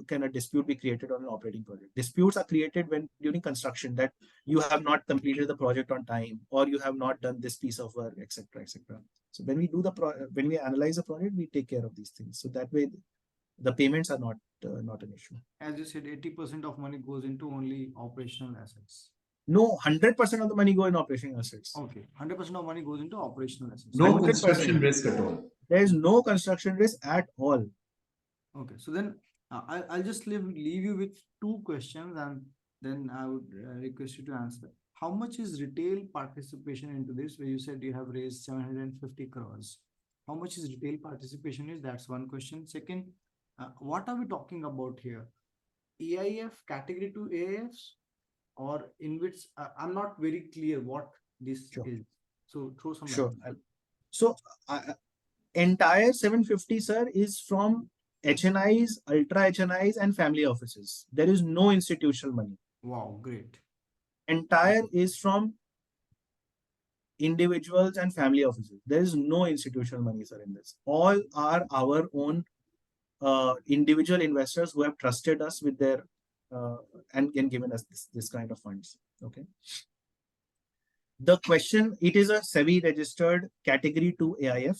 can a dispute be created on an operating project? Disputes are created when during construction that you have not completed the project on time or you have not done this piece of work, etc., etc. So when we do when we analyze the project, we take care of these things. So that way, the payments are not an issue. As you said, 80% of money goes into only operational assets. No, 100% of the money go in operational assets. Okay, 100% of money goes into operational assets. No 100%. construction risk at all. There is no construction risk at all. Okay, so then I'll just leave you with two questions and then I would request you to answer. How much is retail participation into this? Where you said you have raised 750 crores. how much is retail participation is? That's one question. Second, what are we talking about here? AIF, category 2 AIFs, or in which I'm not very clear what this Sure. is. So throw some light. Sure. So entire 750, sir, is from HNIs, ultra HNIs, and family offices. There is no institutional money. Wow, great. Entire is from individuals and family offices. There is no institutional money, sir, in this. All are our own individual investors who have trusted us with their and given us this kind of funds. Okay. The question, it is a SEBI registered category 2 AIF,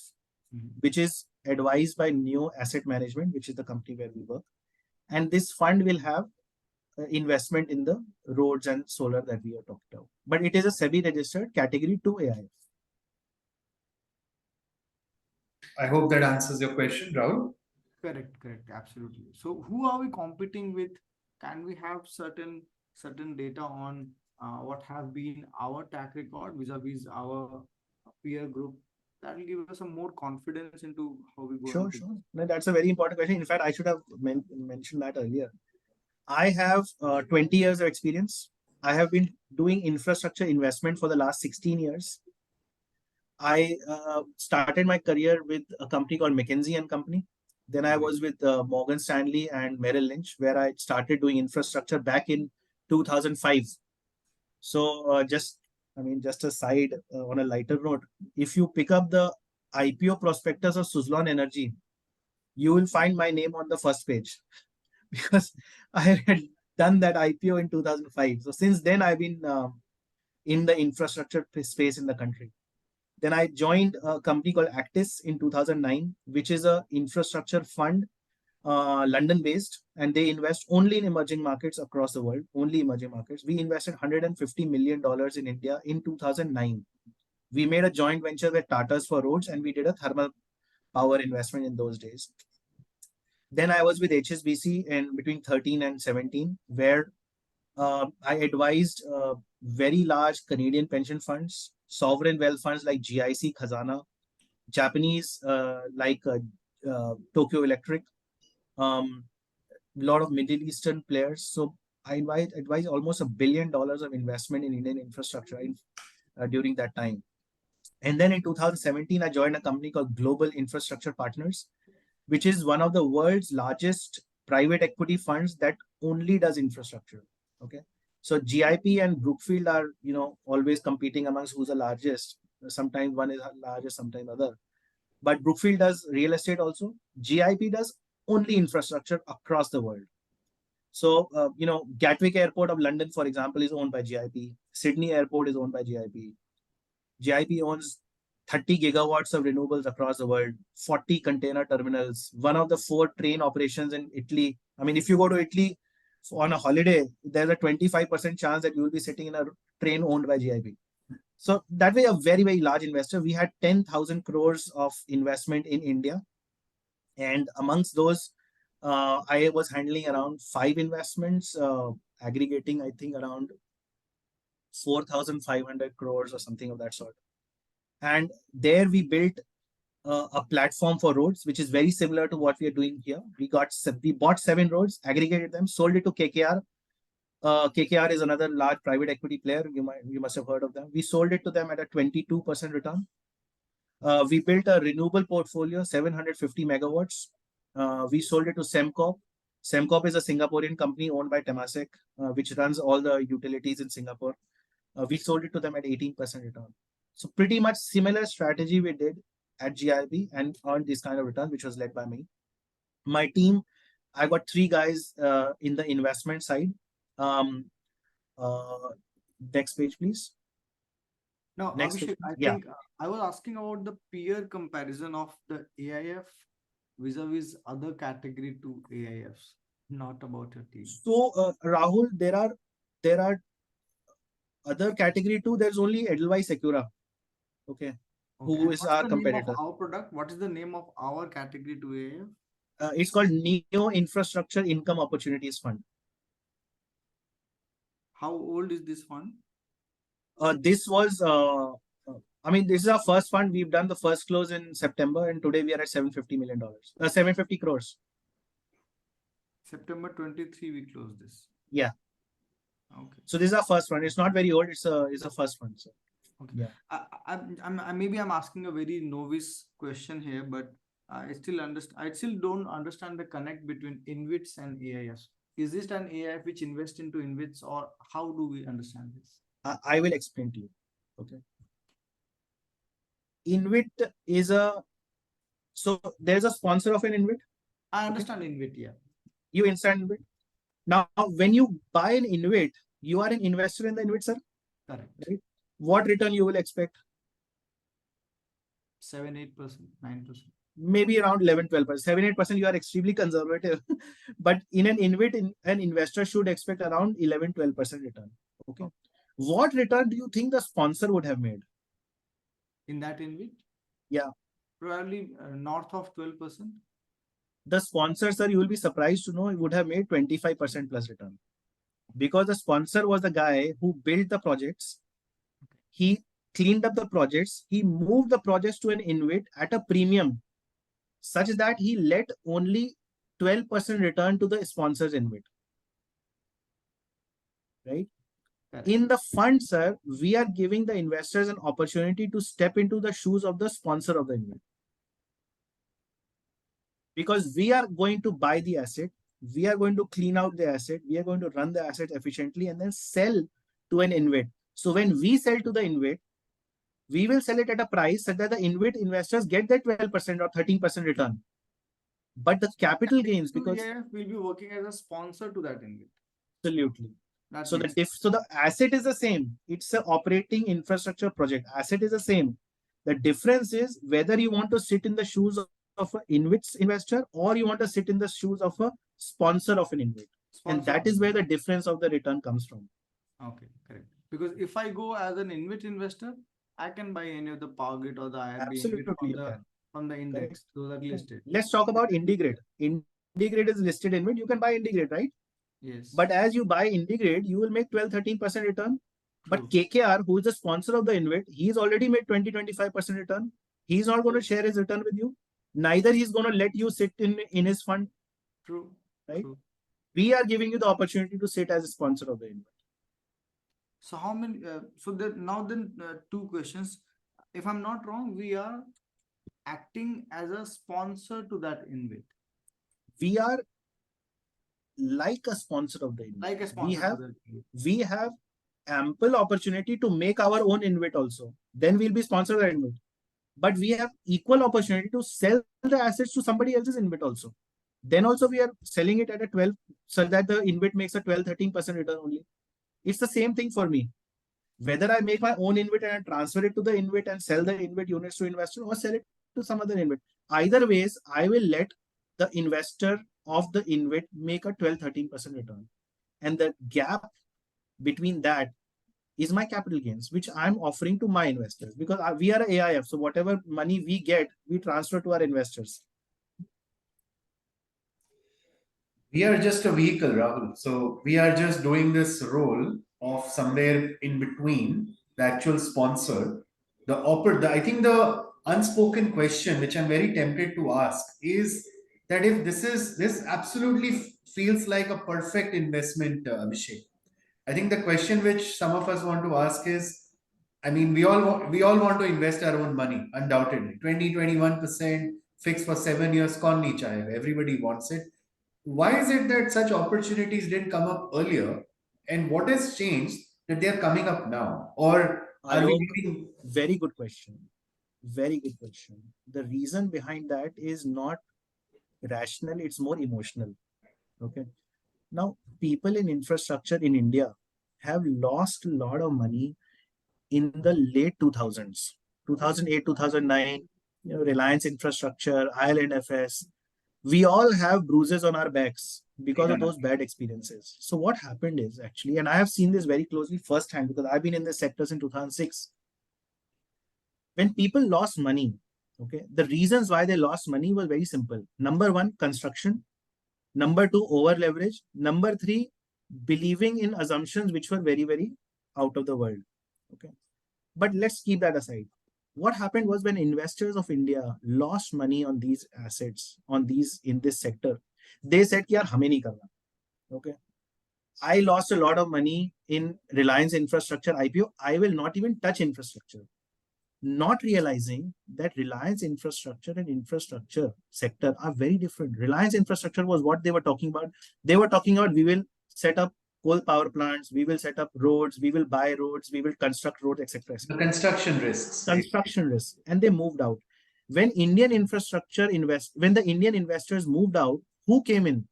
which is advised by Neo Asset Management, which is the company where we work. And this fund will have investment in the roads and solar that we are talking about. But it is a SEBI registered category 2 AIF. I hope that answers your question, Rahul. Correct, correct, absolutely. So who are we competing with? Can we have certain data on what have been our track record vis-a-vis our peer group? That will give us some more confidence into how we go. Sure. No, that's a very important question. In fact, I should have mentioned that earlier. I have 20 years of experience. I have been doing infrastructure investment for the last 16 years. I started my career with a company called McKinsey and Company. Then I was with Morgan Stanley and Merrill Lynch, where I started doing infrastructure back in 2005. So just a side on a lighter note, if you pick up the IPO prospectus of Suzlon Energy, you will find my name on the first page because I had done that IPO in 2005. So since then, I've been in the infrastructure space in the country. Then I joined a company called Actis in 2009, which is an infrastructure fund, London-based, and they invest only in emerging markets across the world, only emerging markets. We invested $150 million in India in 2009. We made a joint venture with Tata's for roads, and we did a thermal power investment in those days. Then I was with HSBC in between 13 and 17, where I advised very large Canadian pension funds, sovereign wealth funds like GIC, Khazana, Japanese like Tokyo Electric, lot of Middle Eastern players. So I advise almost $1 billion of investment in Indian infrastructure during that time. And then in 2017, I joined a company called Global Infrastructure Partners, which is one of the world's largest private equity funds that only does infrastructure. Okay. So GIP and Brookfield are, always competing amongst who's the largest. Sometimes one is larger, sometimes other. But Brookfield does real estate also. GIP does only infrastructure across the world. So, Gatwick Airport of London, for example, is owned by GIP. Sydney Airport is owned by GIP. GIP owns 30 gigawatts of renewables across the world, 40 container terminals, one of the 4 train operations in Italy. I mean, if you go to Italy on a holiday, there's a 25% chance that you will be sitting in a train owned by GIP. So that way, a very, very large investor. We had 10,000 crores of investment in India. And amongst those, I was handling around 5 investments, aggregating, I think, around 4,500 crores or something of that sort. And there we built a platform for roads, which is very similar to what we are doing here. We bought 7 roads, aggregated them, sold it to KKR. KKR is another large private equity player. You must have heard of them. We sold it to them at a 22% return. We built a renewable portfolio, 750 megawatts. We sold it to Sembcorp. Sembcorp is a Singaporean company owned by Temasek, which runs all the utilities in Singapore. We sold it to them at 18% return. So pretty much similar strategy we did at GIB and earned this kind of return, which was led by me. My team, I got 3 guys in the investment side. Next page, please. Now, Next Abhishek, page. I think I was asking about the peer comparison of the AIF vis-a-vis other category 2 AIFs, not about your team. So, Rahul, there are other category 2. There's only Edelweiss Secura. Okay. Who is our competitor? Our product? What is the name of our category 2 AIF? It's called Neo Infrastructure Income Opportunities Fund. How old is this fund? This was I mean, this is our first fund. We've done the first close in September, and today we are at $750 million, 750 crores. September 23, we closed this. Yeah. Okay. So this is our first fund. It's not very old. It's a first fund. So. Okay. Yeah. Maybe I'm asking a very novice question here, but I still don't understand the connect between InvITs and AIFs. Is this an AIF which invests into InvITs, or how do we understand this? I will explain to you. Okay. InvIT is so there's a sponsor of an InvIT. I understand InvIT, yeah. You understand InvIT. Now, when you buy an InvIT, you are an investor in the InvIT, sir. Correct. Right? What return you will expect? 7-8%, 9%. Maybe around 11-12%. 7-8%, you are extremely conservative. But in an InvIT, an investor should expect around 11-12% return. Okay. What return do you think the sponsor would have made? In that InvIT? Yeah. Probably north of 12%. The sponsor, sir, you will be surprised to know, it would have made 25% plus return. Because the sponsor was the guy who built the projects. He cleaned up the projects. He moved the projects to an InvIT at a premium, such that he let only 12% return to the sponsor's InvIT. Right? Correct. In the fund, sir, we are giving the investors an opportunity to step into the shoes of the sponsor of the InvIT. Because we are going to buy the asset, we are going to clean out the asset, we are going to run the asset efficiently and then sell to an InvIT. So when we sell to the InvIT, we will sell it at a price such that the InvIT investors get that 12% or 13% return. But the capital gains, because AIF will be working as a sponsor to that InvIT. Absolutely. So the asset is the same. It's an operating infrastructure project. Asset is the same. The difference is whether you want to sit in the shoes of an InvIT investor or you want to sit in the shoes of a sponsor of an InvIT. And that is where the difference of the return comes from. Okay, correct. Because if I go as an InvIT investor, I can buy any of the Powergrid or the IRB Absolutely, from the index. Those are listed. Let's talk about IndiGrid. IndiGrid is listed InvIT. You can buy IndiGrid, right? Yes. But as you buy IndiGrid, you will make 12-13% return. True. But KKR, who is the sponsor of the InvIT, he's already made 20-25% return. He's not going to share his return with you. Neither he's going to let you sit in his fund. True. Right? True. We are giving you the opportunity to sit as a sponsor of the InvIT. So how many? Two questions. If I'm not wrong, we are acting as a sponsor to that InvIT. We are like a sponsor of the InvIT. Like a sponsor. We have ample opportunity to make our own InvIT also. Then we'll be sponsored by InvIT. But we have equal opportunity to sell the assets to somebody else's InvIT also. Then also we are selling it at a 12, so that the InvIT makes a 12-13% return only. It's the same thing for me. Whether I make my own InvIT and transfer it to the InvIT and sell the InvIT units to investor or sell it to some other InvIT. Either ways, I will let the investor of the InvIT make a 12-13% return. And the gap between that is my capital gains, which I'm offering to my investors, because we are an AIF. So whatever money we get, we transfer to our investors. We are just a vehicle, Rahul. So we are just doing this role of somewhere in between the actual sponsor. I think the unspoken question, which I'm very tempted to ask, is that if this absolutely feels like a perfect investment, Abhishek. I think the question which some of us want to ask is, I mean, we all want to invest our own money, undoubtedly. 20-21% fixed for 7 years, kaun nahi chahega. Everybody wants it. Why is it that such opportunities didn't come up earlier? And what has changed that they are coming up now? Or are we getting... Very good question. Very good question. The reason behind that is not rational, it's more emotional. Okay. Now, people in infrastructure in India have lost a lot of money in the late 2000s, 2008, 2009, Reliance Infrastructure, IL&FS. We all have bruises on our backs because of those bad experiences. So what happened is actually, and I have seen this very closely firsthand because I've been in this sector in 2006. When people lost money, okay, the reasons why they lost money was very simple. Number one, construction. Number two, over leverage. Number three, believing in assumptions which were very, very out of the world. Okay. But let's keep that aside. What happened was when investors of India lost money on these assets, in this sector, they said, "Yaar, hame nahi karna." Okay. I lost a lot of money in Reliance Infrastructure IPO. I will not even touch infrastructure. Not realizing that Reliance Infrastructure and infrastructure sector are very different. Reliance Infrastructure was what they were talking about. They were talking about, we will set up coal power plants, we will set up roads, we will buy roads, we will construct roads, etc. The construction risks. Construction risks, and they moved out. When the Indian investors moved out, who came in?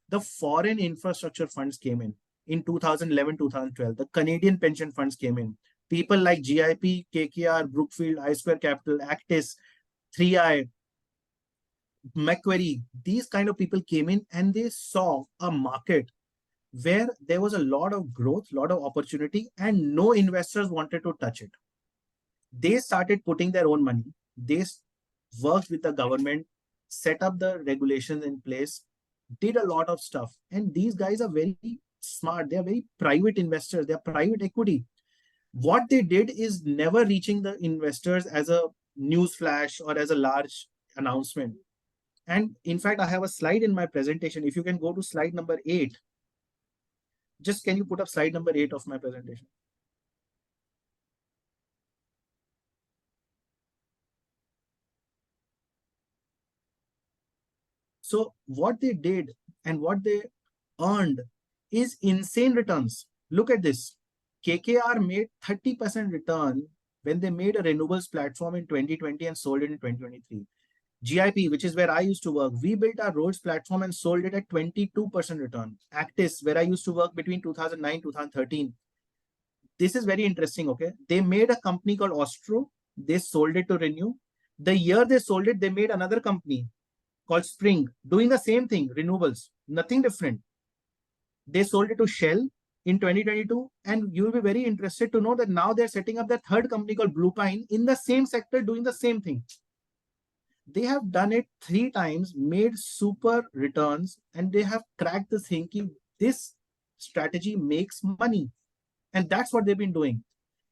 The foreign infrastructure funds came in 2011, 2012. The Canadian pension funds came in. People like GIP, KKR, Brookfield, I Square Capital, Actis, 3i, Macquarie, these kind of people came in and they saw a market where there was a lot of growth, lot of opportunity, and no investors wanted to touch it. They started putting their own money. They worked with the government, set up the regulations in place, did a lot of stuff. And these guys are very smart. They are very private investors. They are private equity. What they did is never reaching the investors as a news flash or as a large announcement. And in fact, I have a slide in my presentation. If you can go to slide number 8. Just can you put up slide number 8 of my presentation? So what they did and what they earned is insane returns. Look at this. KKR made 30% return when they made a renewables platform in 2020 and sold it in 2023. GIP, which is where I used to work, we built our roads platform and sold it at 22% return. Actis, where I used to work between 2009 2013. This is very interesting, okay? They made a company called Ostro. They sold it to Renew. The year they sold it, they made another company called Spring, doing the same thing, renewables, nothing different. They sold it to Shell in 2022, and you'll be very interested to know that now they're setting up their third company called Blue Pine in the same sector, doing the same thing. They have done it 3 times, made super returns, and they have cracked the thinking. This strategy makes money, and that's what they've been doing.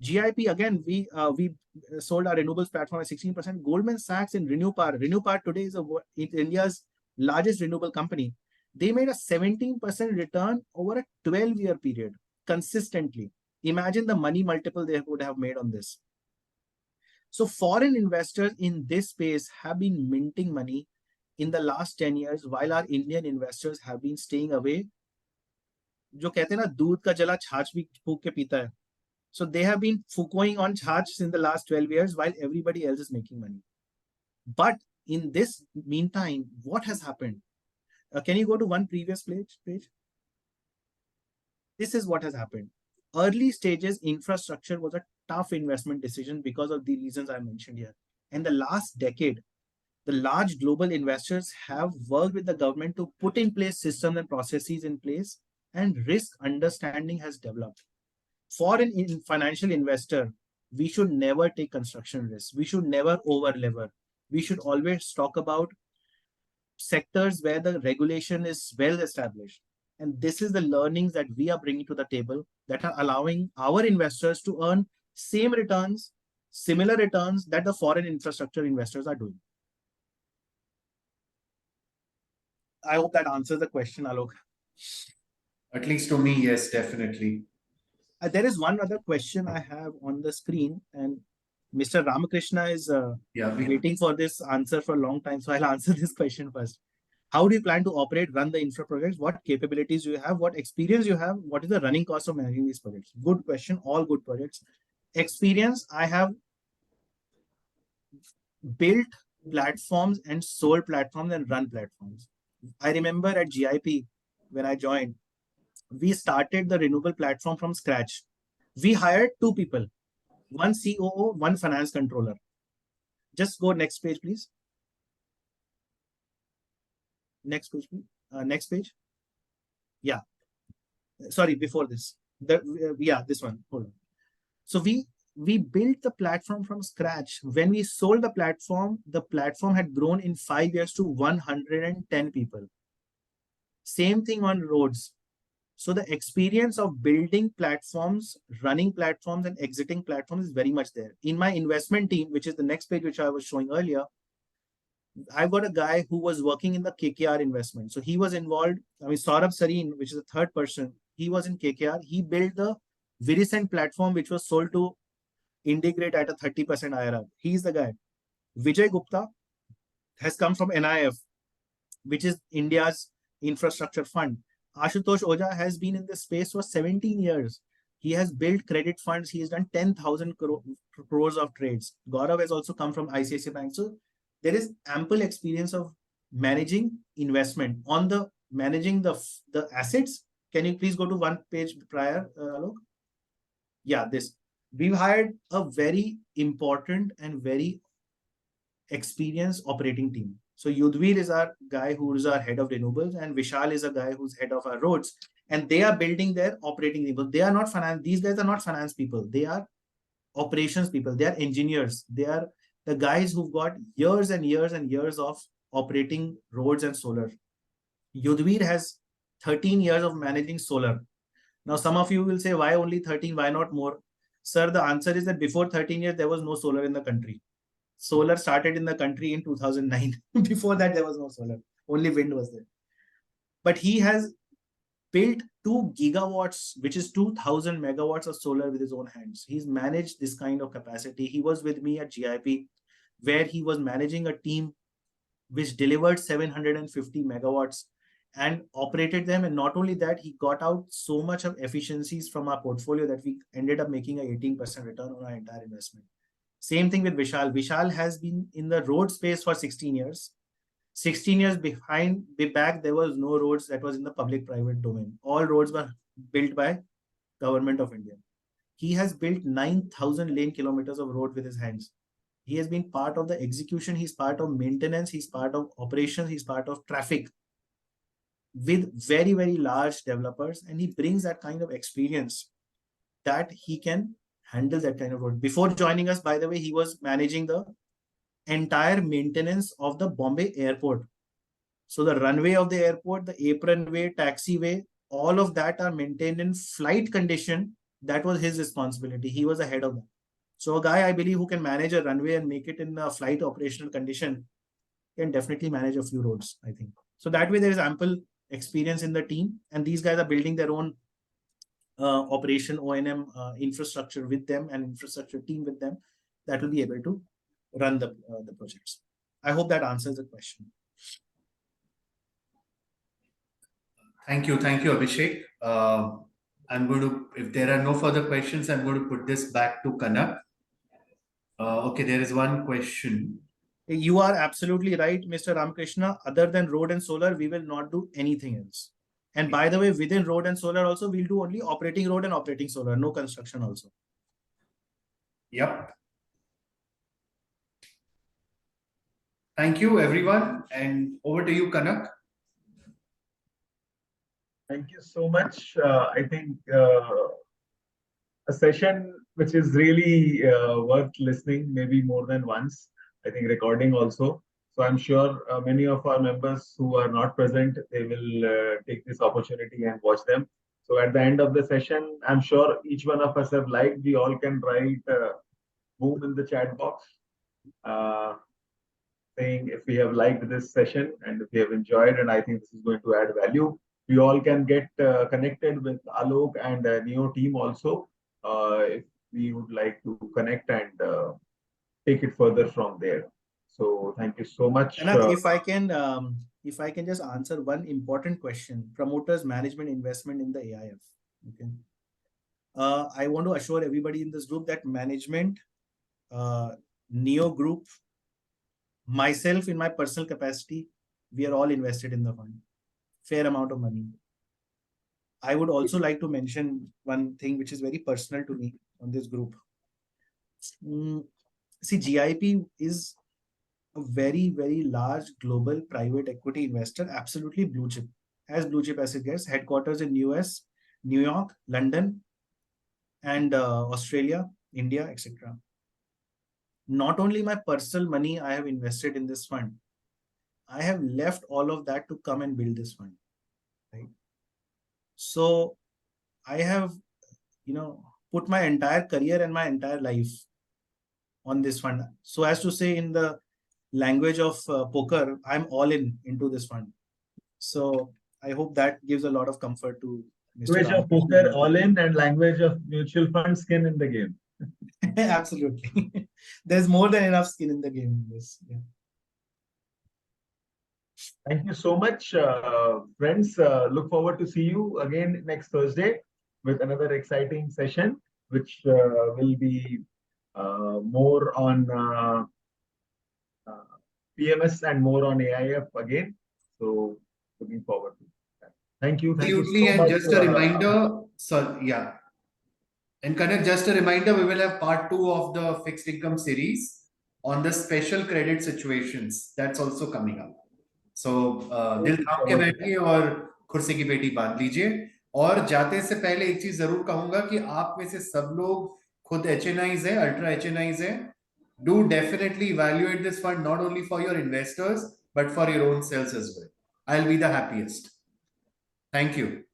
GIP, again, we sold our renewables platform at 16%. Goldman Sachs in Renew Power. Renew Power today is India's largest renewable company. They made a 17% return over a 12-year period consistently. Imagine the money multiple they would have made on this. So foreign investors in this space have been minting money in the last 10 years, while our Indian investors have been staying away. जो कहते हैं ना, दूध का जला छाछ भी फूंक के पीता है. So they have been focusing on charts in the last 12 years while everybody else is making money. But in this meantime, what has happened? Can you go to one previous page? This is what has happened. Early stages infrastructure was a tough investment decision because of the reasons I mentioned here. And the last decade, the large global investors have worked with the government to put in place systems and processes in place, and risk understanding has developed. For an financial investor, we should never take construction risks. We should never over-lever. We should always talk about sectors where the regulation is well established. And this is the learnings that we are bringing to the table that are allowing our investors to earn same returns, similar returns that the foreign infrastructure investors are doing. I hope that answers the question, Alok. At least to me, yes, definitely. There is one other question I have on the screen, and Mr. Ramakrishna is waiting for this answer for a long time. So I'll answer this question first. How do you plan to operate, run the infra projects? What capabilities do you have? What experience you have? What is the running cost of managing these projects? Good question. All good projects. Experience, I have built platforms and sold platforms and run platforms. I remember at GIP, when I joined, we started the renewable platform from scratch. We hired 2 people, one COO, one finance controller. Just go next page, please. Next page, please. Next page. Yeah. Sorry, before this. This one. Hold on. So we built the platform from scratch. When we sold the platform had grown in 5 years to 110 people. Same thing on roads. So the experience of building platforms, running platforms, and exiting platforms is very much there. In my investment team, which is the next page which I was showing earlier, I've got a guy who was working in the KKR investment. So he was involved. I mean, Saurabh Sareen, which is the third person, he was in KKR. He built the Viriscent platform, which was sold to Integrate at a 30% IRR. He's the guy. Vijay Gupta has come from NIF, which is India's infrastructure fund. Ashutosh Oja has been in this space for 17 years. He has built credit funds. He has done 10,000 crores of trades. Gaurav has also come from ICICI Bank. So there is ample experience of managing investment on the managing the assets. Can you please go to one page prior, Alok? Yeah, this. We've hired a very important and very experienced operating team. So Yudhvir is our guy who is our head of renewables, and Vishal is a guy who's head of our roads. And they are building their operating people. They are not finance. These guys are not finance people. They are operations people. They are engineers. They are the guys who've got years and years and years of operating roads and solar. Yudhvir has 13 years of managing solar. Now, some of you will say, why only 13? Why not more? Sir, the answer is that before 13 years, there was no solar in the country. Solar started in the country in 2009. Before that, there was no solar. Only wind was there. But he has built 2 gigawatts, which is 2,000 megawatts of solar with his own hands. He's managed this kind of capacity. He was with me at GIP, where he was managing a team which delivered 750 megawatts and operated them. And not only that, he got out so much of efficiencies from our portfolio that we ended up making an 18% return on our entire investment. Same thing with Vishal. Vishal has been in the road space for 16 years. 16 years back, there was no roads that was in the public-private domain. All roads were built by Government of India. He has built 9,000 lane kilometers of road with his hands. He has been part of the execution. He's part of maintenance. He's part of operations. He's part of traffic with very, very large developers. And he brings that kind of experience that he can handle that kind of road. Before joining us, by the way, he was managing the entire maintenance of the Bombay airport. So the runway of the airport, the apron way, taxiway, all of that are maintained in flight condition. That was his responsibility. He was ahead of that. So a guy, I believe, who can manage a runway and make it in a flight operational condition can definitely manage a few roads, I think. So that way there is ample experience in the team, and these guys are building their own operation O&M infrastructure with them and infrastructure team with them that will be able to run the projects. I hope that answers the question. Thank you, Abhishek. I'm going to, if there are no further questions, I'm going to put this back to Kanak. Okay, there is one question. You are absolutely right, Mr. Ramakrishna. Other than road and solar, we will not do anything else. And by the way, within road and solar also, we'll do only operating road and operating solar, no construction also. Yep. Thank you, everyone. And over to you, Kanak. Thank you so much. I think a session which is really worth listening, maybe more than once. I think recording also. So I'm sure many of our members who are not present, they will take this opportunity and watch them. So at the end of the session, I'm sure each one of us have liked. We all can write boom in the chat box, saying if we have liked this session and if we have enjoyed, and I think this is going to add value. We all can get connected with Alok and Neo team also, if we would like to connect and take it further from there. So thank you so much. And if I can just answer one important question: promoters, management, investment in the AIF. Okay. I want to assure everybody in this group that management, Neo group, myself in my personal capacity, we are all invested in the fund. Fair amount of money. I would also like to mention one thing which is very personal to me on this group. See, GIP is a very, very large global private equity investor, absolutely blue chip, as blue chip as it gets, headquarters in US, New York, London, and Australia, India, etc. Not only my personal money I have invested in this fund, I have left all of that to come and build this fund. Right? So I have, put my entire career and my entire life on this fund. So as to say in the language of poker, I'm all in into this fund. So I hope that gives a lot of comfort to Mr. Language of poker, all in, and language of mutual fund, skin in the game. Absolutely. There's more than enough skin in the game in this. Yeah. Thank you so much, friends. Look forward to see you again next Thursday with another exciting session, which will be more on PMS and more on AIF again. So looking forward to that. Thank you. Thank you Absolutely. so And much. just a reminder, so yeah. And Kanak, just a reminder, we will have part 2 of the fixed income series on the special credit situations. That's also coming up. So दिल थाम के बैठिए और कुर्सी की पेटी बांध लीजिए. और जाते से पहले एक चीज जरूर कहूंगा कि आप में से सब लोग खुद HNIs है, अल्ट्रा HNIs है. Do definitely evaluate this fund not only for your investors but for your own selves as well. I'll be the happiest. Thank you.